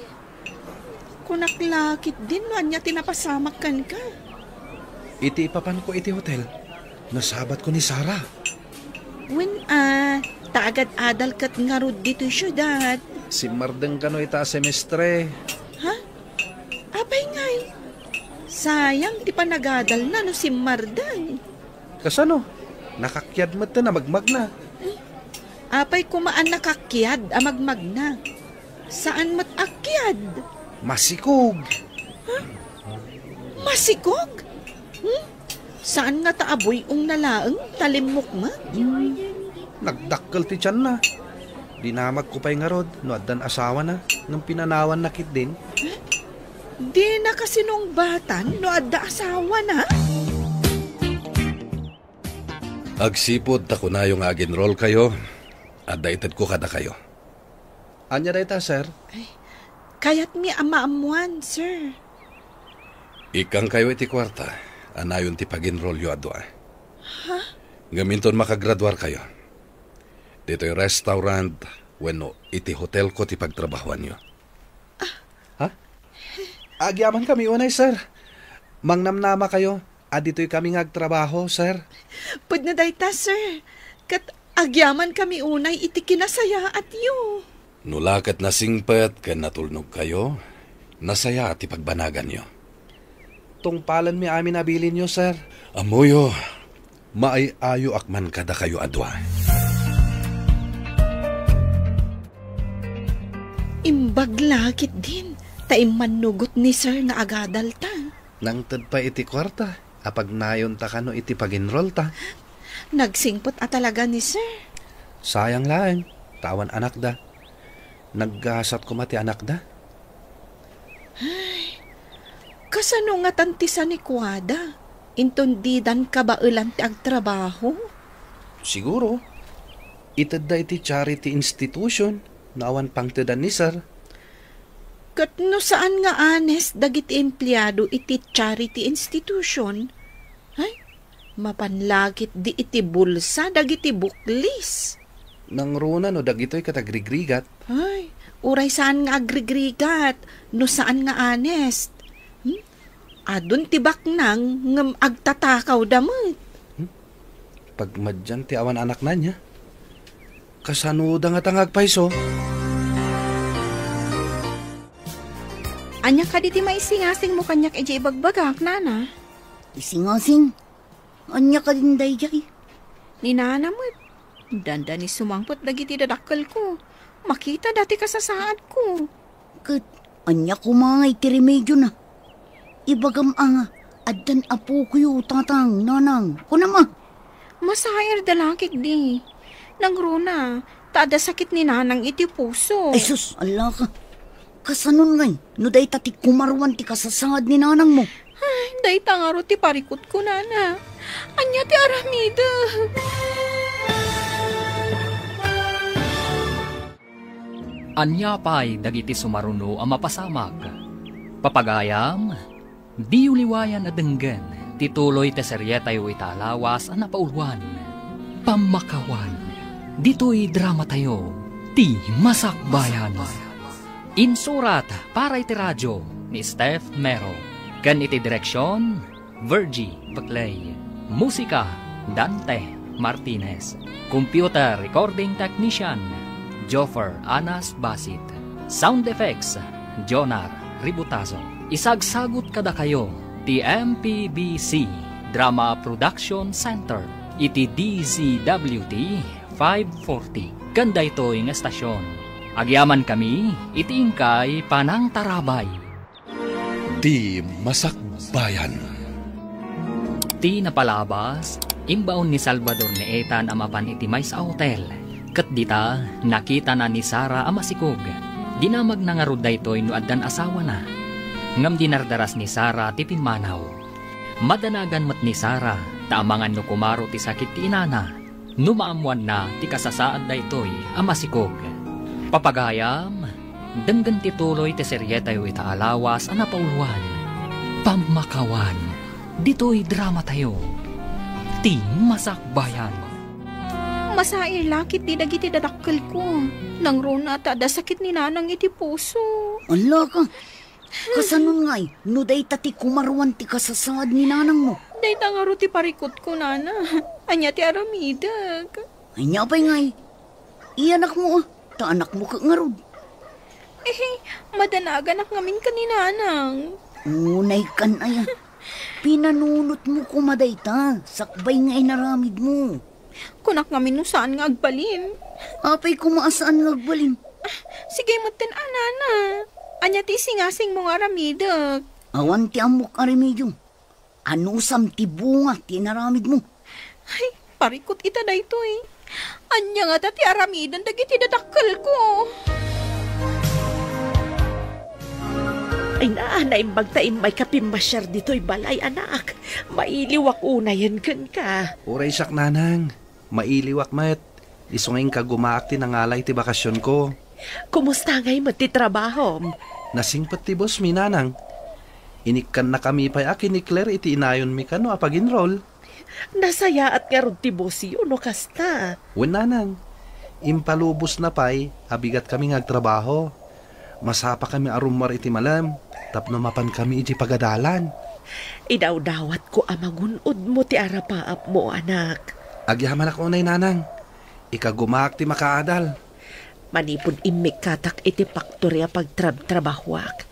Kunaklakit din no anya tinapasamak kan ka. Iti ipapan ko iti hotel. Nasabat ko ni Sarah. When taagad-adal kat nga rod dito yung syudad. Si Mardeng kano ita semestre. Ha? Apay ngay. Sayang ti panagadal na no si Mardeng. Kasano? Nakakyad mo na magmag na. Apay kumaan nakakyad amagmag na. Saan mat akyad? Masikog. Ha? Masikog? Saan nga taaboy ung nalaang talimok ma? Nagdakkel ti tiyan na. Dinamag ko pa'y nga rod, no addan asawa na, ng pinanawan nakit din. Di na kasi nung batan, no adda asawa na. Agsipod ta ko na yung aginroll kayo, at daitad ko kada kayo. Anya da ita, sir? Kaya't mi amaamuan, sir. Ikang kayo iti kwarta, anayon ti paginroll yo adwa. Ha? Gaminton makagraduar kayo. Dito yung restaurant, bueno, iti hotel ko ti pagtrabahuan nyo. Ha? Agyaman kami unay, sir. Mangnamnama kayo. Dito'y kami ngagtrabaho, sir. Pud na dayta, sir. Kat agyaman kami unay iti kinasaya at yu. Nulakat na singpet kan natulnog kayo, nasaya at ipagbanagan nyo. Tungpalan mi amin nabilin nyo, sir. Amuyo, maayayo akman kada kayo adwa. Imbaglakit din, taimmanugot ni sir na agadal ta. Nang tad pa iti kwarta, apag nayon ta kano iti paginroll ta. Nagsingpot at talaga ni sir. Sayang lang, tawan anak da. Naggasat ko mati anak da. Kasano nga tantisa ni Kuwada? Intondidan ka ba ulan ti agtrabaho? Siguro. Itad da iti charity institution. Naawan pang tidan ni sir. Kat no saan nga anes dagiti empleyado iti charity institution? Ay, mapanlagit di iti bulsa dagiti buklis. Nang runa no dagitoy katagrigrigat. Ay, uray saan nga agrigrigat, no saan nga honest. Adun tibak nang ngam agtatakaw damot. Pagmadyan ti awan anak na niya. Kasanuda nga tangagpaiso. Anya ka di maisingasing mo kanyak ejay bagbagak, nana. Isingasing. Anya ka din day jay. Ni nana mo, danda ni sumangpot dagiti dadakkel ko. Makita dati ka sa saad ko. Kat, anya kumangay ti remedyo na. Ibagam ang addan apo kuyo tatang nanang. Kunama. Masayar dalakik di. Nangruna, tada sakit ni nanang iti puso. Ay sus, ala ka. Kasanon ngay, no day tati kumarwan ti kasasangad ni nanang mo. Ay, day tangaro ti parikot ko, nana. Anya ti aramida. Anya pa'y dagiti sumaruno ang mapasamag. Papagayam, di uliwayan na denggen, tituloy te seryetayo italawas ang napaulwan. Pamakawan, dito'y drama tayo, ti Masakbayan. Insurat para iti radyo ni Steph Mero. Kan iti direksyon, Virgie Baclay. Musika, Dante Martinez. Computer recording technician, Joffer Anas Basit. Sound effects, Jonar Ributazo. Isagsagot kada kayo, ti MPBC Drama Production Center, iti DZWT 540. Kanda ito yung estasyon. Agyaman kami, iti ingkay Panang Tarabay. Ti Masakbayan. Ti napalabas, imbaon ni Salvador ni Ethan amapan iti may sa hotel. Kat dita, nakita na ni Sara amasikog. Dinamag na nga rod daytoy no addan asawa na. Ngam dinardaras ni Sara ti pinmanaw. Madanagan mat ni Sara, taamangan no kumaro ti sakit ti inana. Numaamuan na ti kasasaad daytoy amasikog. Papagayam, denggan ti tuloy ti seryetayo itaalawas ang napauluan. Pamakawan, dito'y drama tayo. Ti Masakbayan. Masair lakit di dagiti dadakkel ko. Nangruna tada sakit ni nanang iti puso. Ala ka. Kasanon ngay, no day tati kumarwan ti kasasad ni nanang mo. Day tangaro ti parikot ko, nana. Anya ti aramidag. Anya pa'y ngay. Iyanak mo ta anak mo ka ngarod. Madanagan ak ngamin ka ni nanang. Unay kan aya. Pinanunot mo kumaday ta. Sakbay nga inaramid mo. Kunak ngamin no saan nga agbalin. Apay kumaasaan nga agbalin. Sige matin nana. Anya ti singasing mong aramidag. Awan ti amok aramidyo. Anusam ti bunga ti naramid mo. Ay, parikot ita da ito eh. Anya nga ti aramidan dagiti dadakkel ko. Ay naanay bagtaim may kapimmasyar dito'y balay, anak. Mailiwak unayan kan ka. Uray siyak nanang. Mailiwak met. Isungin ka gumaak ti nangalay ti bakasyon ko. Kumusta ngay matitrabaho? Nasingpat ti boss mi nanang. Inikkan na kami pa'y akin ni Claire iti inayon mi kano apag-enroll. Nasaya at nga ron ti boss yun, no kasta. Wen nanang. Impalubos na pa'y abigat kami ngagtrabaho. Masapa kami arumar iti malam. Tapno mapan kami iti pagadalan. Idaw-dawat ko amagunod mo ti arapaap mo, anak. Agyaman ako unay nanang. Ikagumaak ti makaadal. Manipod imik katak iti paktorya pagtrabahwak.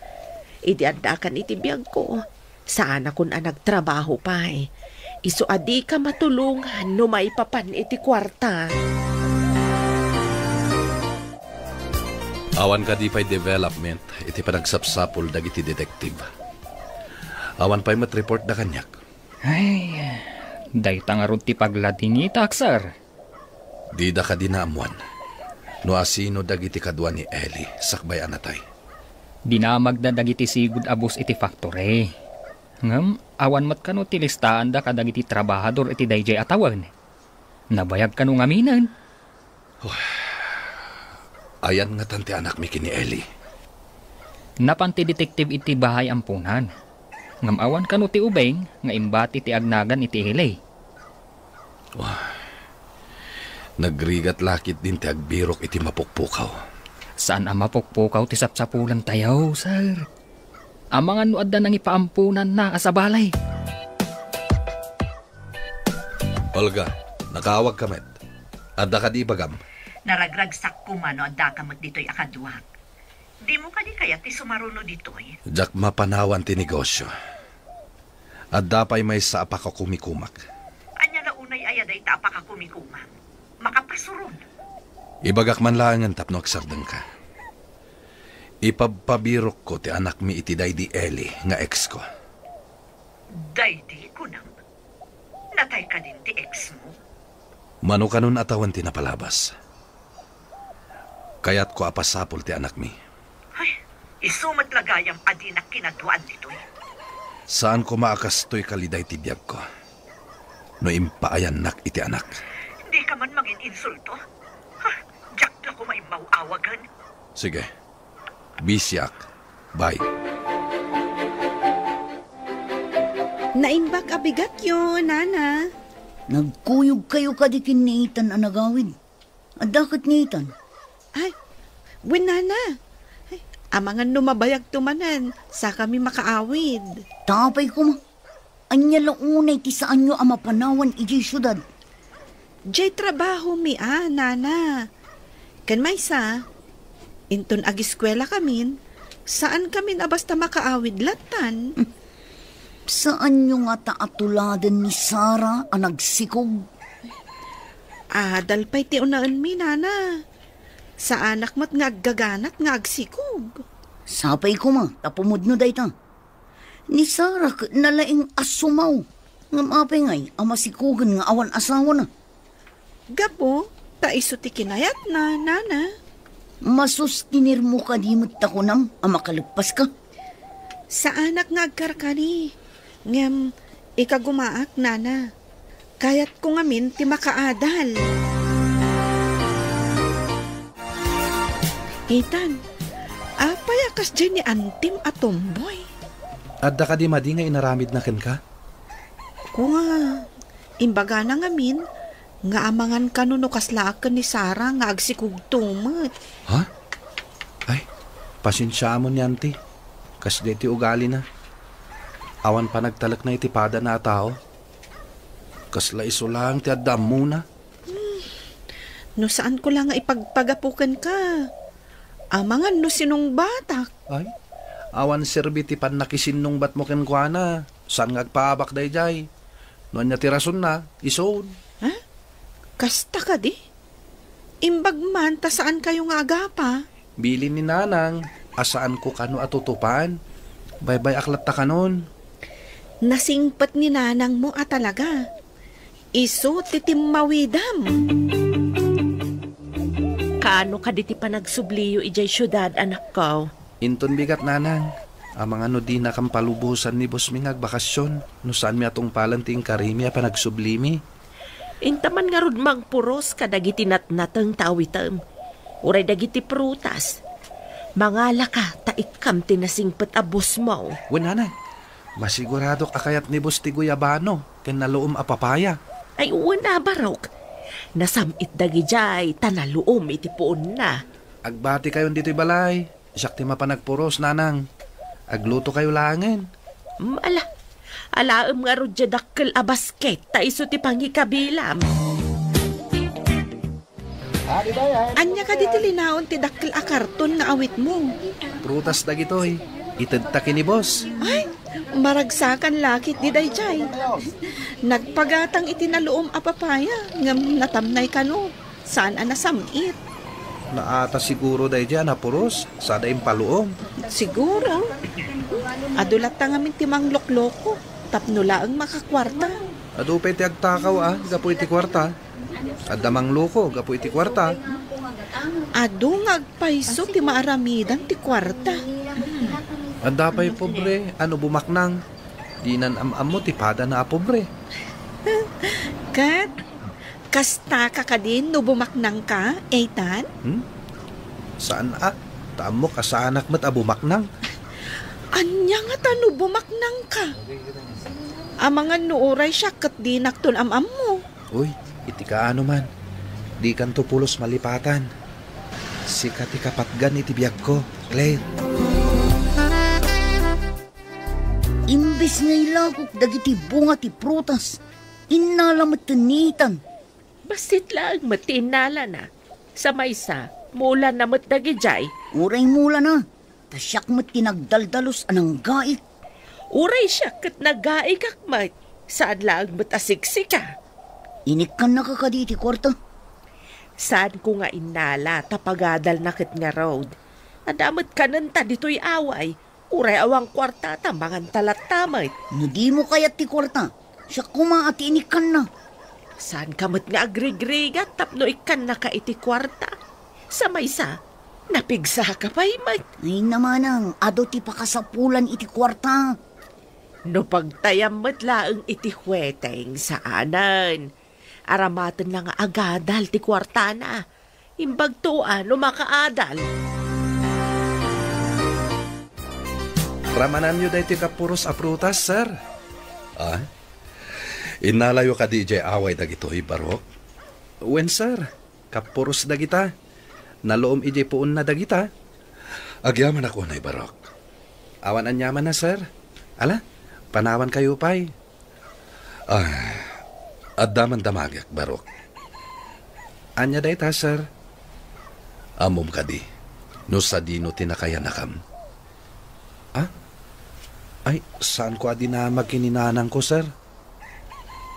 Iti andakan iti biyag ko. Saan akong nagtrabaho pa eh. Iso adi ka matulungan no maipapan iti kwarta. Awan ka di pa'y development, iti panagsapsapol dagiti detective. Awan pa'y matreport da kanyak. Ay, day tangarod ti paglading itaksar. Di da ka dinaamuan. No asino dagiti kadwa ni Ellie, sakbay anatay. Dinamag na dagiti sigud abos iti factory. Ngam, awan mat kano ti listaan da kadagiti trabahador iti dayjay atawan. Nabayag kano ngaminan. Ayan nga tanti anak mi kini Eli. Napanti detektive iti bahay ampunan. Ngam awan kano ti ubeng nga imbati ti agnagan iti hilay. Nagrigat lakit din ti agbirok iti mapukpukaw. Saan ang mapukpukaw ti sapsapulan tayo, sir? Amangan no adda nang ipaampunan na asabalay. Olga, nakawag ka met. Adda ka di bagam. Naragragsak ko man no adda ka mat dito'y akadwak. Di mo ka di kaya ti sumaruno dito'y. Jak mapanawan ti negosyo. Adda pa'y may sa apaka kumikumak. Anya na unay ayaday ta pa ka kumikumang. Makapasuron. Ibagak man lang ang tapno agsardang ka. Ipabpabirok ko ti anak mi iti day di Eli nga ex ko. Daydi ko nang. Natay ka din ti ex mo. Mano kanon atawan ti napalabas. Kaya't ko apasapol ti anak mi. Ay, isumat lagayam adinak kinaduan dito'y. Saan ko maakastoy kaliday ti biyag ko? No impaayan nak iti anak. Di ka man mangin insulto. Jak na ko may mauawagan. Sige. Bisyak. Bye. Naimbak abigat yun, Nana. Nagkuyog kayo kadikin ni Ethan ang nagawid. Adakit ni Ethan? Ay, win, Nana. Ay, amangan numabayag tumanan sa kami makaawid. Tapay ko ma. Anya launay ti saan nyo ang mapanawan iji syudad. Jay trabaho mi, Nana. Kan may sa, inton agiskwela kamin, saan kami na basta makaawid latan? Saan nyo nga taatuladan ni Sarah ang nagsikog? Dalpay ti unaan mi, Nana. Sa anak mo't nga aggaganat nga agsikog. Sapay ko ma, tapumod no day ta. Ni Sarah nalaing asumaw. Nga mapay ngay, ang masikugan nga awan asawa na. Gapo, taiso ti kinayat na, Nana. Masustinir mo ka di mo't takunam, ang makalagpas ka. Sa anak nga agkarkani. Ngam, ikagumaak, Nana. Kayat ko ngamin ti makaadal. Ethan, payakas dyan ni Antim at Tomboy. Adda ka di madi nga inaramid na ken ka? Kung imbaga na ngamin, nga amangan ka no kaslaakan ni Sarah nga agsikug tumat. Ha? Ay, pasensya mo niyan ti. Kas di ti ugali na. Awan pa nagtalak na itipada na tao. Kasla iso lang ti addam muna. No saan ko lang nga ipagpagapukan ka? Amangan no sinong batak. Ay, awan serbi ti pan nakisinong bat mo ken kuana. Saan nga agpaabak day jay? Noan niya ti rason na, isoon. Ha? Kasta ka di? Imbag man, ta saan kayo nga agapa? Bilin ni Nanang, asaan ko kano atutupan? Bye-bye aklat ta kanon. Nasingpat ni Nanang mo talaga. Iso titimawidam. Kaano ka diti pa nagsubliyo ijay syudad, anak ko? Inton bigat Nanang. Amang ano di na kang palubusan ni Boss Mingag bakasyon. No saan mi atong palanting karimi pa nagsublimi. Intaman nga rod magpuros kadagiti natnatang tawitam. Uray dagiti prutas. Mangala ka, taikam tinasingpet abos mo. Nanay, masigurado akayat ni Boss ti Guyabano. Ken naluom a papaya. Ay una barok. Nasamit dagi jay, tanaluom iti puon na. Agbati kayon dito'y balay. Isak ti mapanagpuros, Nanang. Agluto kayo langin. Alaam nga rod dakkel a basket, taiso ti pangikabilam. Anya ka diti linaon ti dakkel a karton nga awit mo. Prutas dagitoy. Itadtakin ni Boss. Ay, maragsakan lakit di dayjay. Nagpagatang itinaluom a papaya, ngam natamnay kano. Saan nasamit? Naata siguro day dyan, puros. Sada yung paluom. Siguro. Adulat ta ngamin timang lokloko. Tapnula ang makakwarta. Adupay ti agtakaw gapu iti kwarta. Adamang loko, gapu iti kwarta. Adu nga agpaiso ti maaramidan ti kwarta. Anda pa'y pobre, ano bumaknang? Di nan am mo, tipada na pobre. Kat, kasta ka din no bumaknang ka, Ethan? Saan Taam mo kasanak mat bumaknang? Anya nga tano bumaknang ka? Amangan nuuray siya kat di nakton am mo. Uy, iti ka ano man. Di kan to pulos malipatan. Sikat ikapatgan iti biyag ko, Claire. Imbis nga ilagok dagiti bunga ti prutas, inalamat tunitan. Basit lang matinala na. Sa maysa, mula na matdagijay. Uray mula na, tasyak mat tinagdaldalos anang gaik. Uray siya kat nagaikak mat. Saan lang matasiksika? Inik ka nakakaditi kwarta. Saan ko nga inala tapagadal na kit nga road. Adamat ka nanta dito'y away. Uray awang kwarta tambangan talat tamay. No di mo kayat ti kwarta, siya kumaati inik ka na. Saan ka mat nga agrigrigat tapno ikan na ka iti kwarta? Sa maysa, napigsa ka pa imat. Ay namanang, ado ti pakasapulan iti kwarta. No pagtayam mat laeng iti huweteng saanan. Aramatan lang agadal ti kwarta na. Imbag tuan no makaadal. Ramanan nyo dahi ti kapuros a prutas, sir. Inalayo ka di jay away dagitoy, Barok? Wen, sir. Kapuros dagita. Naloom ije puon na dagita. Agyaman ako na, Barok. Awan anyaman na, sir. Ala, panawan kayo pa'y. Addaman damagak, Barok. Anya dahi ta, sir. Amom ka di. No sa dino tinakayanakam. Ay, saan ko adi na magkininanang ko, sir?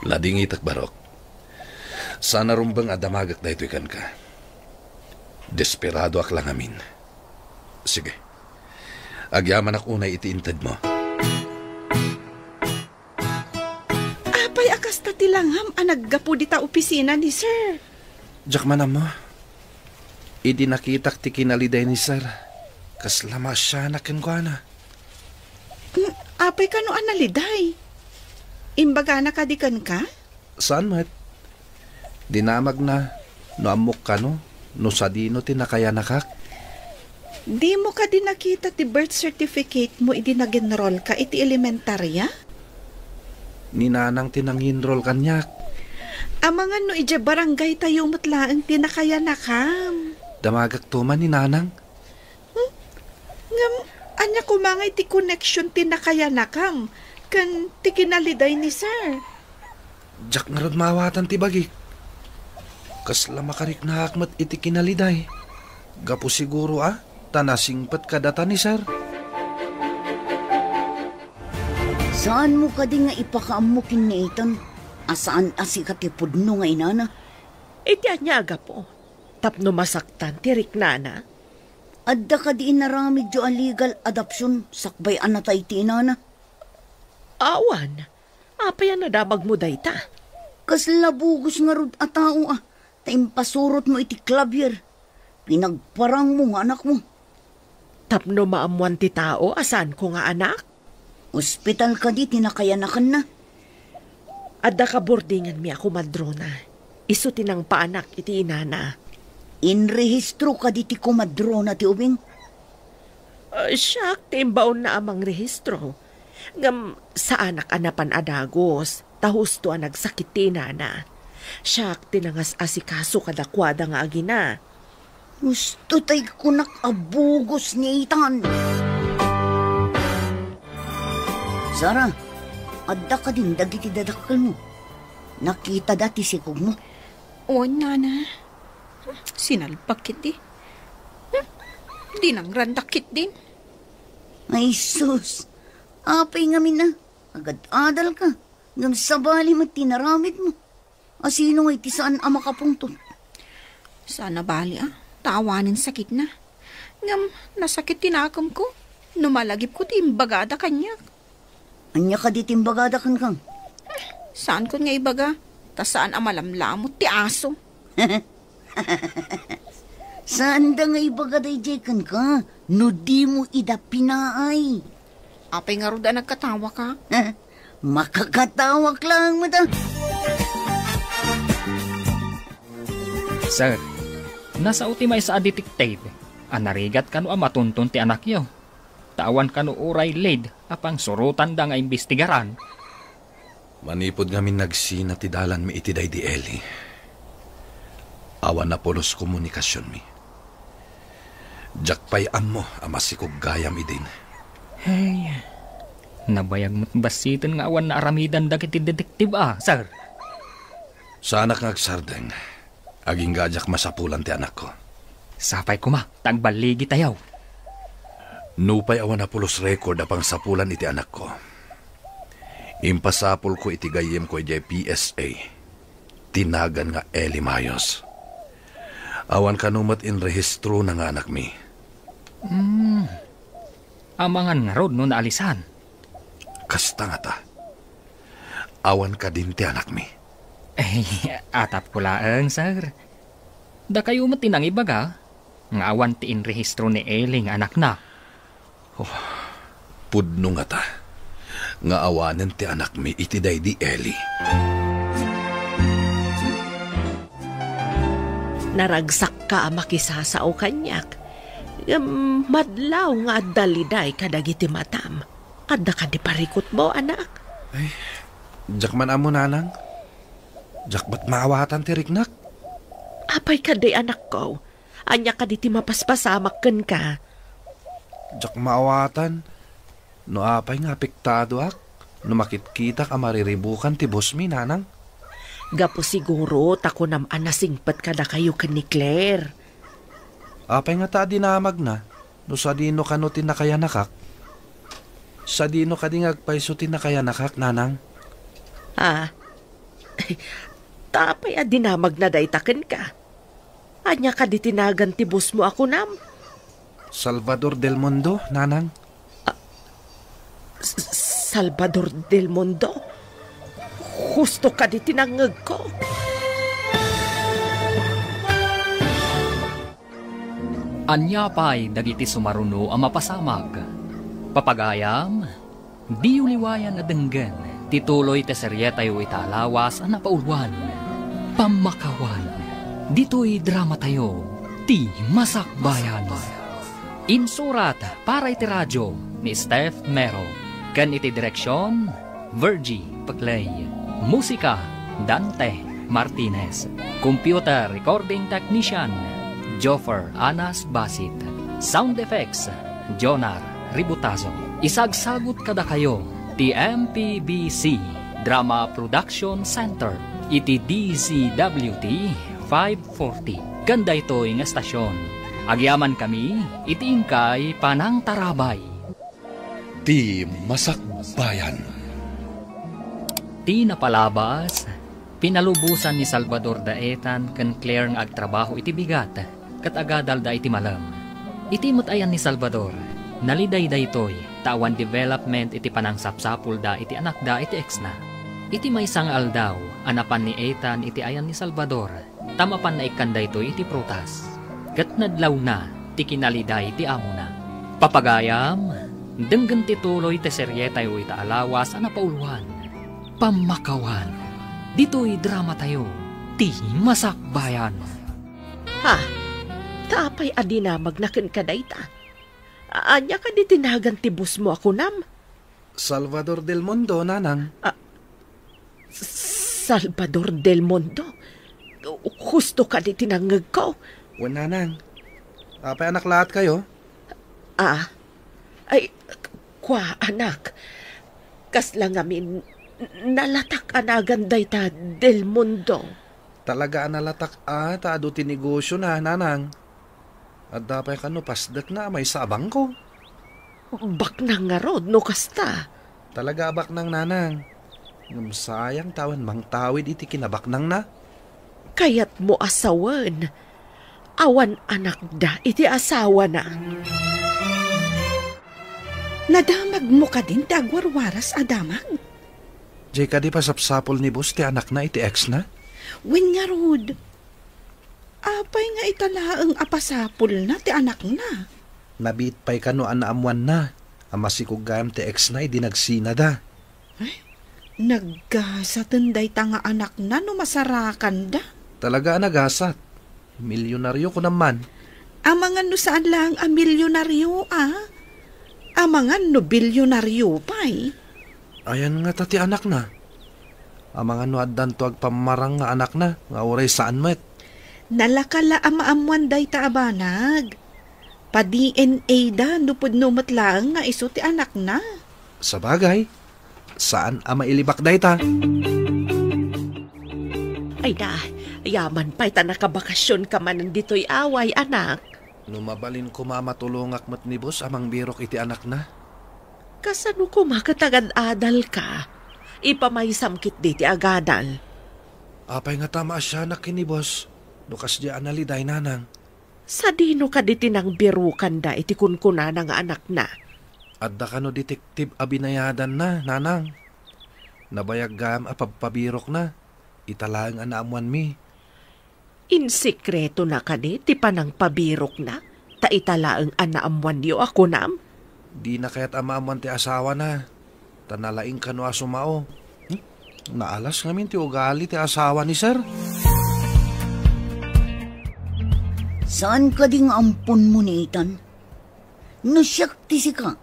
Lading itak, Barok. Sana rumbang adamagak na ito'y kan ka. Desperado ak lang amin. Sige. Agyaman ak unay itiintad mo. Apay akas ta tilangham anaggapo di ta opisina ni sir. Jak manam mo. Idi nakitak ti kinaliday ni sir. Kaslama siya nakin ko na. Apay ka no analiday. Imbaga na kadikan ka? Saan mat? Dinamag na. No amok ka no? No sa dino tinakaya nakak? Di mo ka din nakita ti birth certificate mo idi nag-enroll ka iti elementarya? Ninanang tinang-enroll kanyak. Amangan no ije barangay tayo matlaang tinakaya nakam. Damagak tuman ni nanang. Ngam, anya kumangay ti connection tinakaya nakam. Kan ti kinaliday ni sir. Jak ngarod mawatan ti bagik. Kasla makarik na hakmat iti kinaliday. Gapo siguro tanasingpat kadata ni sir. Saan mo ka di nga ipakaamukin ni Ethan? Asaan asikatipod no nga inana? Iti anyaga po. Tapno masaktan tirik nana. Adda ka di inaramid jo a legal adoption sakbay anatay ti inana? Awan. Apa yan nadamag mo dayta? Kasla bugos nga rod a tao taimpasurot mo iti klabier. Pinagparang mo nga anak mo. Tapno maamuan ti tao asan ko nga anak? Ospital ka di tinakayanakan na. Adda ka boardingan mi ako madrona. Iso tinang paanak iti inana. Inrehistro ka di ti kumadrona ti ubing? Siyak, timbaon na amang rehistro. Ngam sa anak-anapan adagos, tahusto ang nagsakit ti nana. Siyak, tinangas asikaso kadakwada nga agina. Gusto tay kunak abugos ni Ethan. Sara, adda ka din dagiti dadakal mo. Nakita dati sikog mo. O, nana. Sinalpak kiti. Di nang randakit din. Ay sus, apay ngamin na. Agad-adal ka. Ngam sabali mo tinaramid mo. Asino nga iti saan ang makapungtod? Sana bali tawanin sakit na. Ngam, nasakit tinakam ko. Numalagip ko timbagada kanya. Anya ka di timbagada kan kang? Saan ko nga ibaga? Ta saan amalamlamot ti aso? Saan da nga ibagaday jekan ka? No di mo ida pinaay. Apay nga ruda nagkatawa ka? Makakatawak lang mo da. Sir, nasa utimay sa detective. Anarigat ka no matuntun ti anak yo. Tawan ka no uray lead apang surutan da nga imbestigaran. Manipod ngamin nagsina ti dalan mi iti day di Eli. Awan na polos komunikasyon mi. Jakpay ammo amasikog gayam idin. Hey, nabayag mo't basitin nga awan na aramidan da kiti detektive sir. Sa anak nga agsardeng, aging gajak masapulan ti anak ko. Sapay kuma, tagbaligi tayaw. Nupay awan na polos record apang sapulan iti anak ko. Impasapol ko iti gayem ko iti PSA. Tinagan nga Eli Mayos. Awan kanumat in rehistro na nga anak mi. Amangan nga rod no naalisan. Kasta nga ta. Awan ka din ti anak mi. Atap ko laang, sir. Da kayo matinang ibaga, nga awan ti in rehistro ni Eli nga anak na. Pudno nga ta. Nga awanan ti anak mi iti day di Eli. Naragsak ka makisasao kanyak. Madlaw nga daliday kadagiti matam. Kada ka di parikot mo, anak. Ay, jak man amo nanang. Jak ba't maawatan ti riknak? Apay ka di anak ko. Anya ka di ti mapaspasamak ka. Jak maawatan. No apay nga apektado ak. No makitkita ka mariribukan ti boss mi nanang. Gapo siguro tako nam anasingpat ka na kayo ka ni Claire. Apay nga ta dinamag na. No sa dino ka no tinakayanakak. Sa dino ka di ngagpaiso tinakayanakak nanang. Tapay dinamag na daytaken ka. Anya ka di tinagan ti boss mo ako nam. Salvador del Mundo, nanang. Salvador del Mundo? Husto ka di tinangag ko. Anya pa'y dagiti sumaruno ang mapasamag. Papagayam, di uliwayan na denggan, tituloy te seryetayo italawas ang napaulwan. Pamakawan, dito'y drama tayo, ti Masakbayan. Insurat para iti radyo ni Steph Mero. Kan iti direksyon, Virgie Paclay. Musika, Dante Martinez. Computer Recording Technician, Joffer Anas Basit. Sound Effects, Jonar Ributazo. Isagsagot kada kayo, ti MPBC Drama Production Center. Iti DZWT 540. Ganda ito'y nga stasyon. Agyaman kami, itiingkay panang tarabay. Ti Masakbayan. Ti napalabas, pinalubusan ni Salvador Daetan kan Claire nga agtrabaho iti bigat, kat agadal da iti malam. Iti mutayan ni Salvador, naliday da ito'y tawan development iti panangsapsapul da iti anak da iti ex na. Iti may isang aldaw, anapan ni Ethan iti ayan ni Salvador, tamapan na ikanda ito'y iti prutas. Kat nadlaw na, ti kinaliday ti amo na. Papagayam, denggan ti tuloy ti seryetay o itaalawas ang napauluan. Pamakawan, dito'y drama tayo, ti Masakbayan. Tapay adinamag na ken kadayta. Anya ka di tinagan ti bus mo ako nam? Salvador del Mundo, nanang. Salvador del Mundo? Husto ka di tinangag ko? Nanang. Apay anak lahat kayo? Ay, kwa anak. Kas lang amin, nalatak anagan dayta del Mundo. Talaga nalatak taado tinegosyo na, nanang. At dapay ka no pasdak na may sabang ko. Bak nang nga rod, no kasta. Talaga bak nang nanang. Sayang tawan mang tawid iti kinabak nang na. Kayat mo asawan. Awan anak da iti asawa na. Nadamag mo ka din ti agwarwaras adamag. Jay ka di pa sapsapol ni boss ti anak na iti ex na? Wen nga rod. Apay nga italaang apasapul na ti anak na. Nabit pa'y kano anaamuan na. Amasikog gayam ti ex na idinagsina da. Naggasatan day tanga anak na no masarakan da. Talaga nagasat. Milyonaryo ko naman. Amangan no saan lang ang milyonaryo Amangan no bilyonaryo pa'y. Ayan nga tati anak na. Amangan no addan to agpamarang nga anak na. Nga oray saan met. Nalakala amaamuan day ta abanag. Pa-DNA da, nupod numot lang nga iso ti anak na. Sa bagay, saan ama ilibak day ta? Ay na, yaman pa'y ta nakabakasyon ka man dito'y away, anak. Numabalin ko mamatulungak mat ni boss amang birok iti anak na. Kasano ko makatagad-adal ka? Ipamay-samkit di ti agadal. Apay nga tama siya na kini boss. Lukas di analiday nanang. Sa dino ka di tinang birukan da iti kunkuna nga anak na. Adda ka no detektiv abinayadan na, nanang. Nabayag gam apagpabirok na. Italaang anaamuan mi. Insikreto na ka di, ti panang pabirok na. Ta italaang anaamuan niyo ako nam. Di na kaya't amaamuan ti asawa na. Tanalaing kano asumao. Naalas ngamin ti ugali ti asawa ni sir. Saan ka ding ampun mo ni Ethan? Nasyak ti si ka.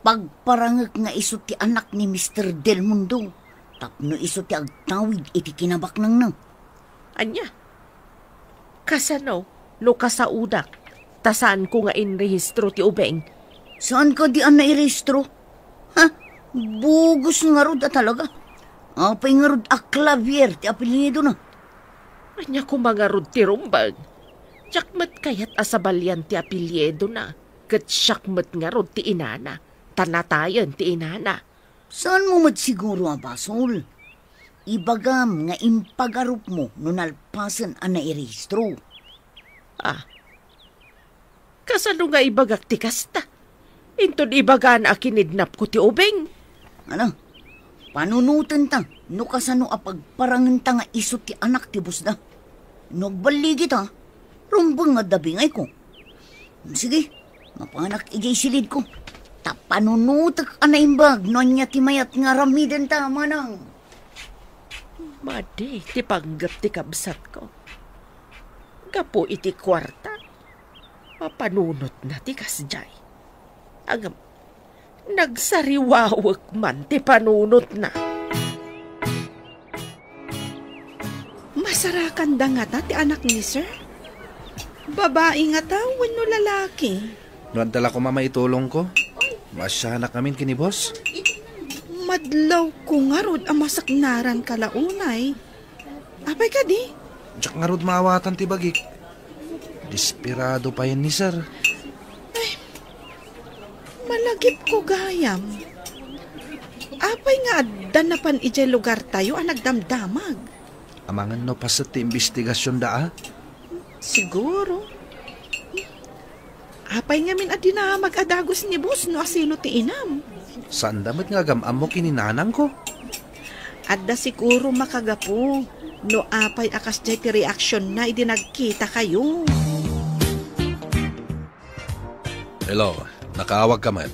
Pagparangag nga iso ti anak ni Mr. Del Mundo. Tapno iso ti agtawid iti kinabak nang. Anya? Kasano? No kasaudak. Tasaan ko nga inrehistro ti ubeng. Saan ka di an nairehistro? Bugos nga rod talaga. Apay nga rod Clavier ti apelyido na. Anya ko mga rod ti rumbag. Jakmat kayat asabalyan ti apelyedo na. Kat syakmat nga rod ti inana. Tanatayan ti inana. Saan mo siguro abasol? Ibagam nga impagarup mo no nalpasan ang nairehistro. Kasano nga ibagak ti kasta? Intod ibagaan a kinidnap ko ti ubeng. Ano? Panunutan ta no kasano apagparangan ta nga iso ti anak ti busda. Nagbaligi ta. Rumbang nga dabingay ko. Sige, mapanak ijay silid ko. Tapanunutak anaimbag no niya timayat nga ramidan ta manang. Madi, ti panggap ti kabsat ko. Gapo iti kwarta. Mapanunot na ti kasjay. Agam, nagsariwawak man ti panunot na. Masarakan da nga ta ti anak ni sir? Babae nga tawon no lalaki. Noon tala ko mama itulong ko. Masya na kami kini boss. Madlaw ko nga rod ang masaknaran kalaunay. Apay ka di? Diyak nga rod maawatan ti bagik. Desperado pa yan ni sir. Ay, malagip ko gayam. Apay nga adda na pan ijay lugar tayo ang nagdamdamag. Amangan no pa sa ti investigasyon da Siguro. Apay nga min adi na mag-adagos ni boss no asino ti inam. Saan damat nga gamam mo kininanang ko? Adda siguro makagapo. No apay akas jay ti reaksyon na idi nagkita kayo. Hello, nakaawag ka man.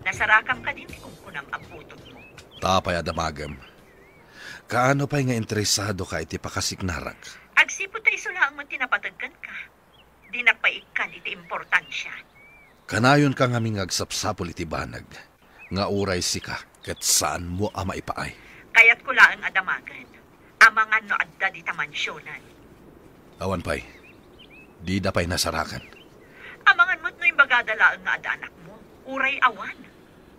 Nasarakam ka din kung kunam abutot mo. Tapay adamagam. Kaano pa'y nga interesado ka iti pakasignarag? Agsipot tayo sula ang tinapatagkan ka. Di nakpaikan iti importansya. Kanayon ka nga ming agsapsapol iti banag. Nga uray sika ket saan mo ama ipaay. Kaya't ko laang adamagan. Amangan no adda di tamansyonan. Awan pa'y, di da pa'y nasarakan. Amangan mo't no yung bagadalaang nga ada anak mo. Uray awan.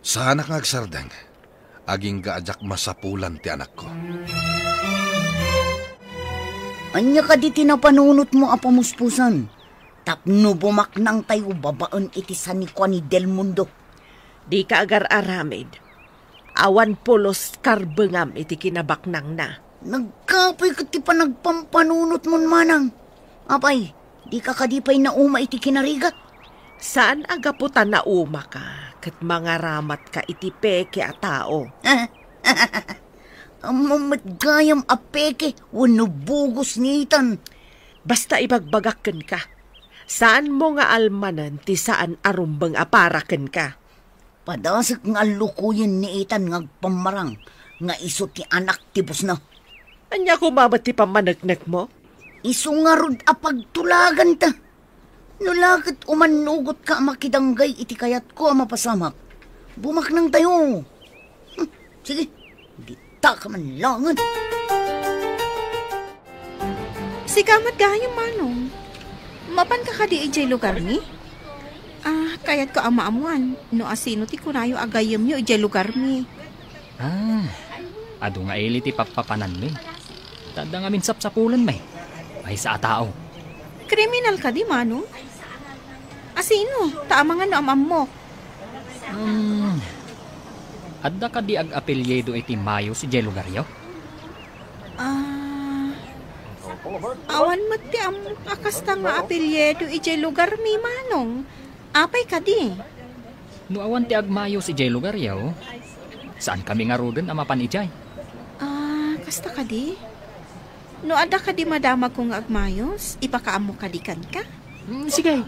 Sa anak nga agsardang, aging gaadyak masapulan ti anak ko. Anya ka di tinapanunot mo apamuspusan. Tapno bumaknang tayo babaan iti sanikwa ni Del Mundo. Di ka agar aramid. Awan pulos karbengam iti kinabaknang na. Nagkapay ka ti pa nagpampanunot mo manang. Apay, di ka kadipay na uma iti kinarigat. Saan agaputan na uma ka? Kat mga ramat ka iti peke a tao. Ang mamatgayam apeke, wano bugos nitan. Basta ibagbagakken ka. Saan mo nga almanan ti saan arumbang aparaken ka? Padasik nga lukuyin ni Ethan ngagpamarang nga iso ti anak ti Busna. Anya kumamat ti pamanagnak mo? Iso nga rod apagtulagan ta. Nulakit umanugot ka makidanggay iti kayat ko mapasamak. Bumak nang tayo. Sige, di ta ka man langan. Sigamat gayong manong. Mapan ka di ijay lugar ni? Kayat ko amaamuan. No asino ti kunayo agayam nyo ijay lugar ni. Ado nga ili ti papapanan mi. Tanda nga minsap sa pulan may. Ay sa atao. Kriminal ka di manong? Asino? Taama nga no amam mo. Adda ka di ag-apelyedo iti Mayo si ijay lugar yo? Awan mo ti am akasta nga apelyedo ijay lugar mi manong. Apay ka di. No awan ti agmayo si ijay lugar yo. Saan kami nga roden amapan ijay? Kasta ka di? No ada ka di madama kong agmayos, ipakaamo ka di kan ka? Sige.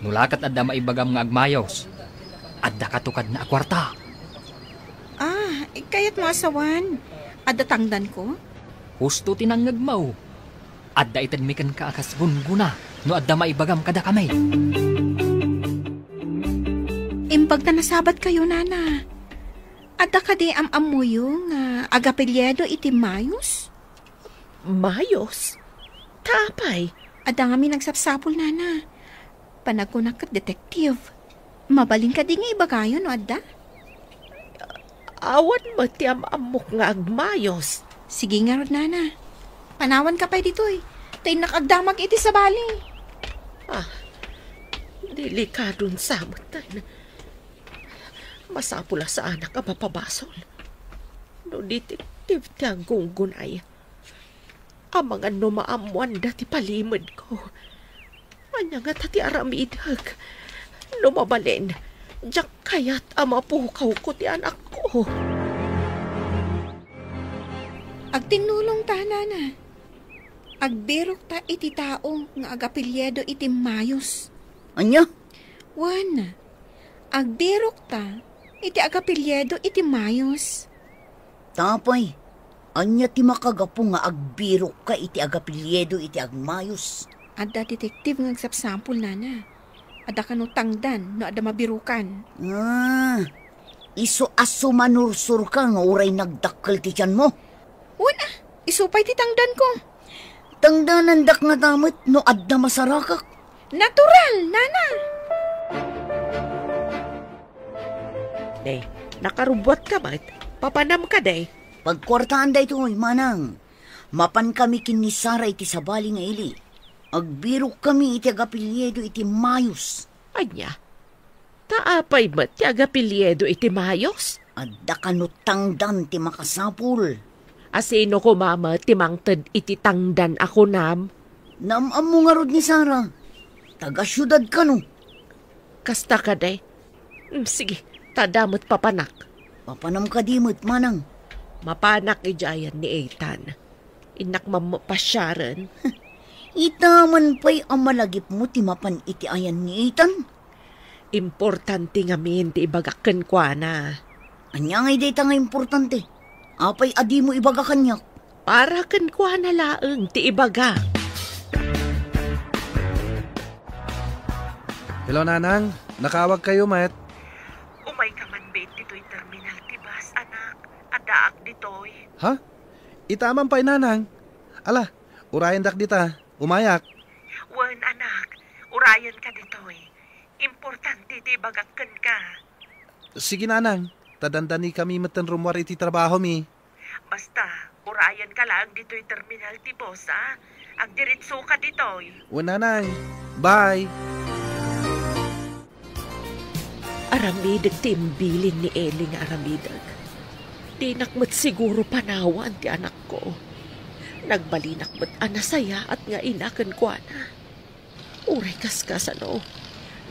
Nulakat adda maibagam nga agmayos. Adda katukad na akwarta. Kayat mo asawan. Adda tangdan ko? Husto tinangagmaw. Adda itadmikan ka akas gunguna no adda maibagam kada kamay. Imbag na nasabat kayo, nana. Adda ka di amamuyo nga agapelyedo iti Mayos? Mayos? Tapay? Adda nga mi nagsapsapol, nana. Panagkunakat detektive. Mabaling ka di nga ibagayon, no adda? Awan mo ti amok nga agmayos. Sige nga rod, nana. Panawan ka pa dito eh. Tay nakagdamag iti sa bali. Delikadon samutan. Masapula sa anak ka mapabasol. No detektive ti ang gunggunay. Ang mga numaamuan dati palimod ko. Anya nga tati aramidag. Lumabalin. Diyak kayat amapukaw ko ti anak ko. Agtinulong ta, nana. Agberok ta iti tao nga agapelyedo iti Mayos. Anya? Wan. Agberok ta iti agapelyedo iti Mayos. Tapay, anya ti makagapo nga agbirok ka iti agapelyedo iti agmayos. Adda detektive nga agsapsampol, nana. Adda kano tangdan no adda mabirukan. Iso aso manursur ka nga uray nagdakkel ti tiyan mo. Una, isupay ti tangdan ko. Tangdanan dak nga damot no adda masarakak. Natural, nana. Day, nakarubot ka ba't? Papanam ka, day. Pagkwartaan da ito, manang. Mapan kami kinisara iti sabali nga ili. Agbirok kami iti agapelyedo iti Mayos. Anya, taapay ba ti agapelyedo iti Mayos? Adda kanutangdan ti makasapul. Asino ko mama timangted iti tangdan ako nam? Namam mo nga rod ni Sara. Taga-syudad ka no. Kasta ka, day. Sige, tadamot papanak. Papanam ka dimot, manang. Mapanak ijayan ni Ethan. Inak mamapasyaran. Itaman pa'y amalagip mo ti mapan iti ayan ni Ethan. Importante nga min ti ibagakken kwa na. Anya nga data nga importante. Apay adi mo ibaga kanyak. Para ken kwa na laeng ti ibaga. Hello, Nanang. Nakawag kayo, Mat. Umay ka man bet dito'y terminal ti bus, anak. Adaak dito'y. Ha? Itaman pa'y, Nanang. Ala, urayan dak dita. Umayak. Wan, anak. Urayan ka dito'y. Importante ti ibagakken ka. Sige, Nanang. Tadandani kami matan rumwar iti trabaho mi. Basta, urayan ka lang dito'y terminal ti bus, ha? Agdiritso ka dito'y. Nanang. Bye. Aramidag ti imbilin ni Eli nga aramidag. Di nakmat siguro panawan ti anak ko. Nagbalinak mat anasaya at nga inakan ko na. Uray kaskas ano.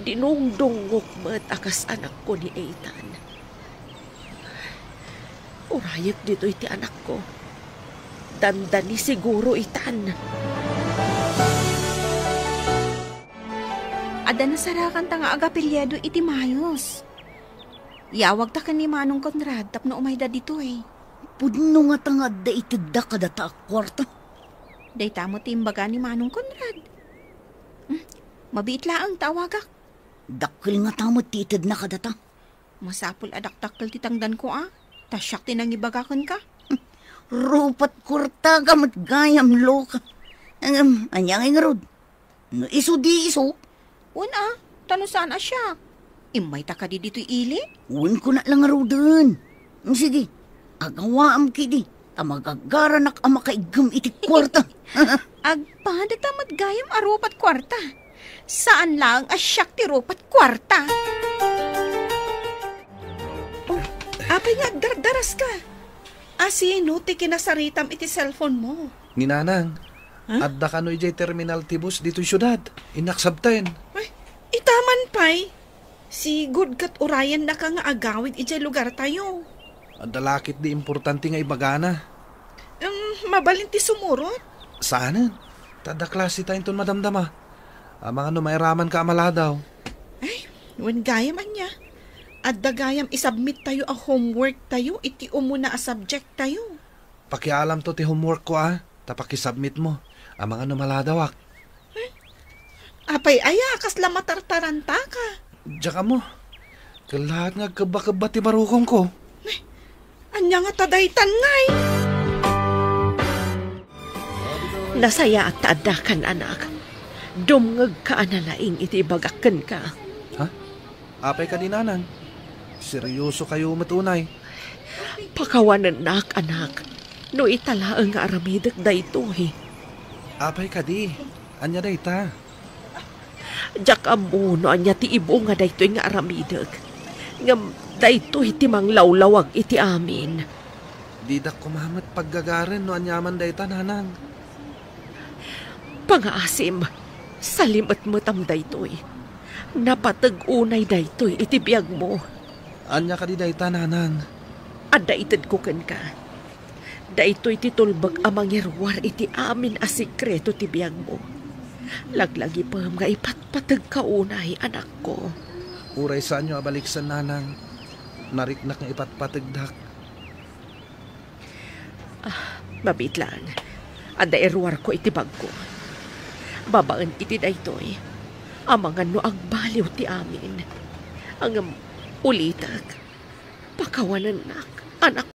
Dinungdungok mat akas anak ko ni Ethan. Urayag dito iti anak ko. Dandani siguro itan. Ada na sarakan ta nga agapilyado iti mayos. Yawag ta kan ni Manong Conrad tapno umayda dito eh. Pudno nga tangad da itid da kadata kwarta. Dayta mo timbaga ni Manong Conrad. Mabiit laang tawagak. Dakil nga tamot titid na kadata. Masapul adaktakal titangdan ko Tasyak tinangibagakan ka. Rupat kurta gamat gayam loka. Anyang ingarod. No iso di iso. Una, tano saan siya? Imay ta ka di dito ili? Un ko na lang arudan. Sige, agawaam kidi. Tamagagaranak ang makaigam iti kwarta. Agpada tamat gayam arupat kwarta. Saan lang asyak ti rupat kwarta? Oh, apay nga dardaras ka. Asino ti kinasaritam iti cellphone mo. Ninanang, adda ka no ijay terminal tibus dito syudad. Inaksabten. Ay, itaman pay. Si good kat urayan na ka nga agawid ijay lugar tayo. Adalakit di importante nga ibagana. Mabalinti sumurot. Saanan? Tada klase tayo ton madamdama. Mga mairaman ka amala daw. Ay, wan gayam anya. Adda gayam isubmit tayo a homework tayo, iti umuna a subject tayo. Pakialam to ti homework ko tapakisubmit mo. Mga maladawak. Apay aya, kasla matartaranta ka. Diyan mo. Kalahat nga kaba-kaba ti marukong ko. Anya nga tadaytan ngay. Nasaya at taadakan, anak. Dumngag ka analaing iti bagakan ka. Ha? Apay ka din, anang. Seryoso kayo matunay. Pakawanan nak, anak. No italaang nga aramidak dayto Apay ka di. Anya dayta. Jak amo no anya ti ibo nga dayto nga aramidak. Nga dayto iti manglawlawag iti amin. Di da kumamat paggagaran no anyaman dayta, nanang. Pangaasim, salimat mo tam daytoy. Napatag-unay daytoy iti biyag mo. Anya ka di dayta, nanang. Adda itad ko kan ka. Daytoy titulbag amang irwar iti amin a sikreto ti biyag mo. Laglagi pa nga ipatpatag kaunay, anak ko. Uray saan nyo abaliksan, nanang. Nariknak nga ipatpatagdak. Mabit lang. Adda irwar ko iti bag ko. Babaan iti daytoy. Amangan no agbaliw ti amin. Ang ulitag. Pakawanan nak, anak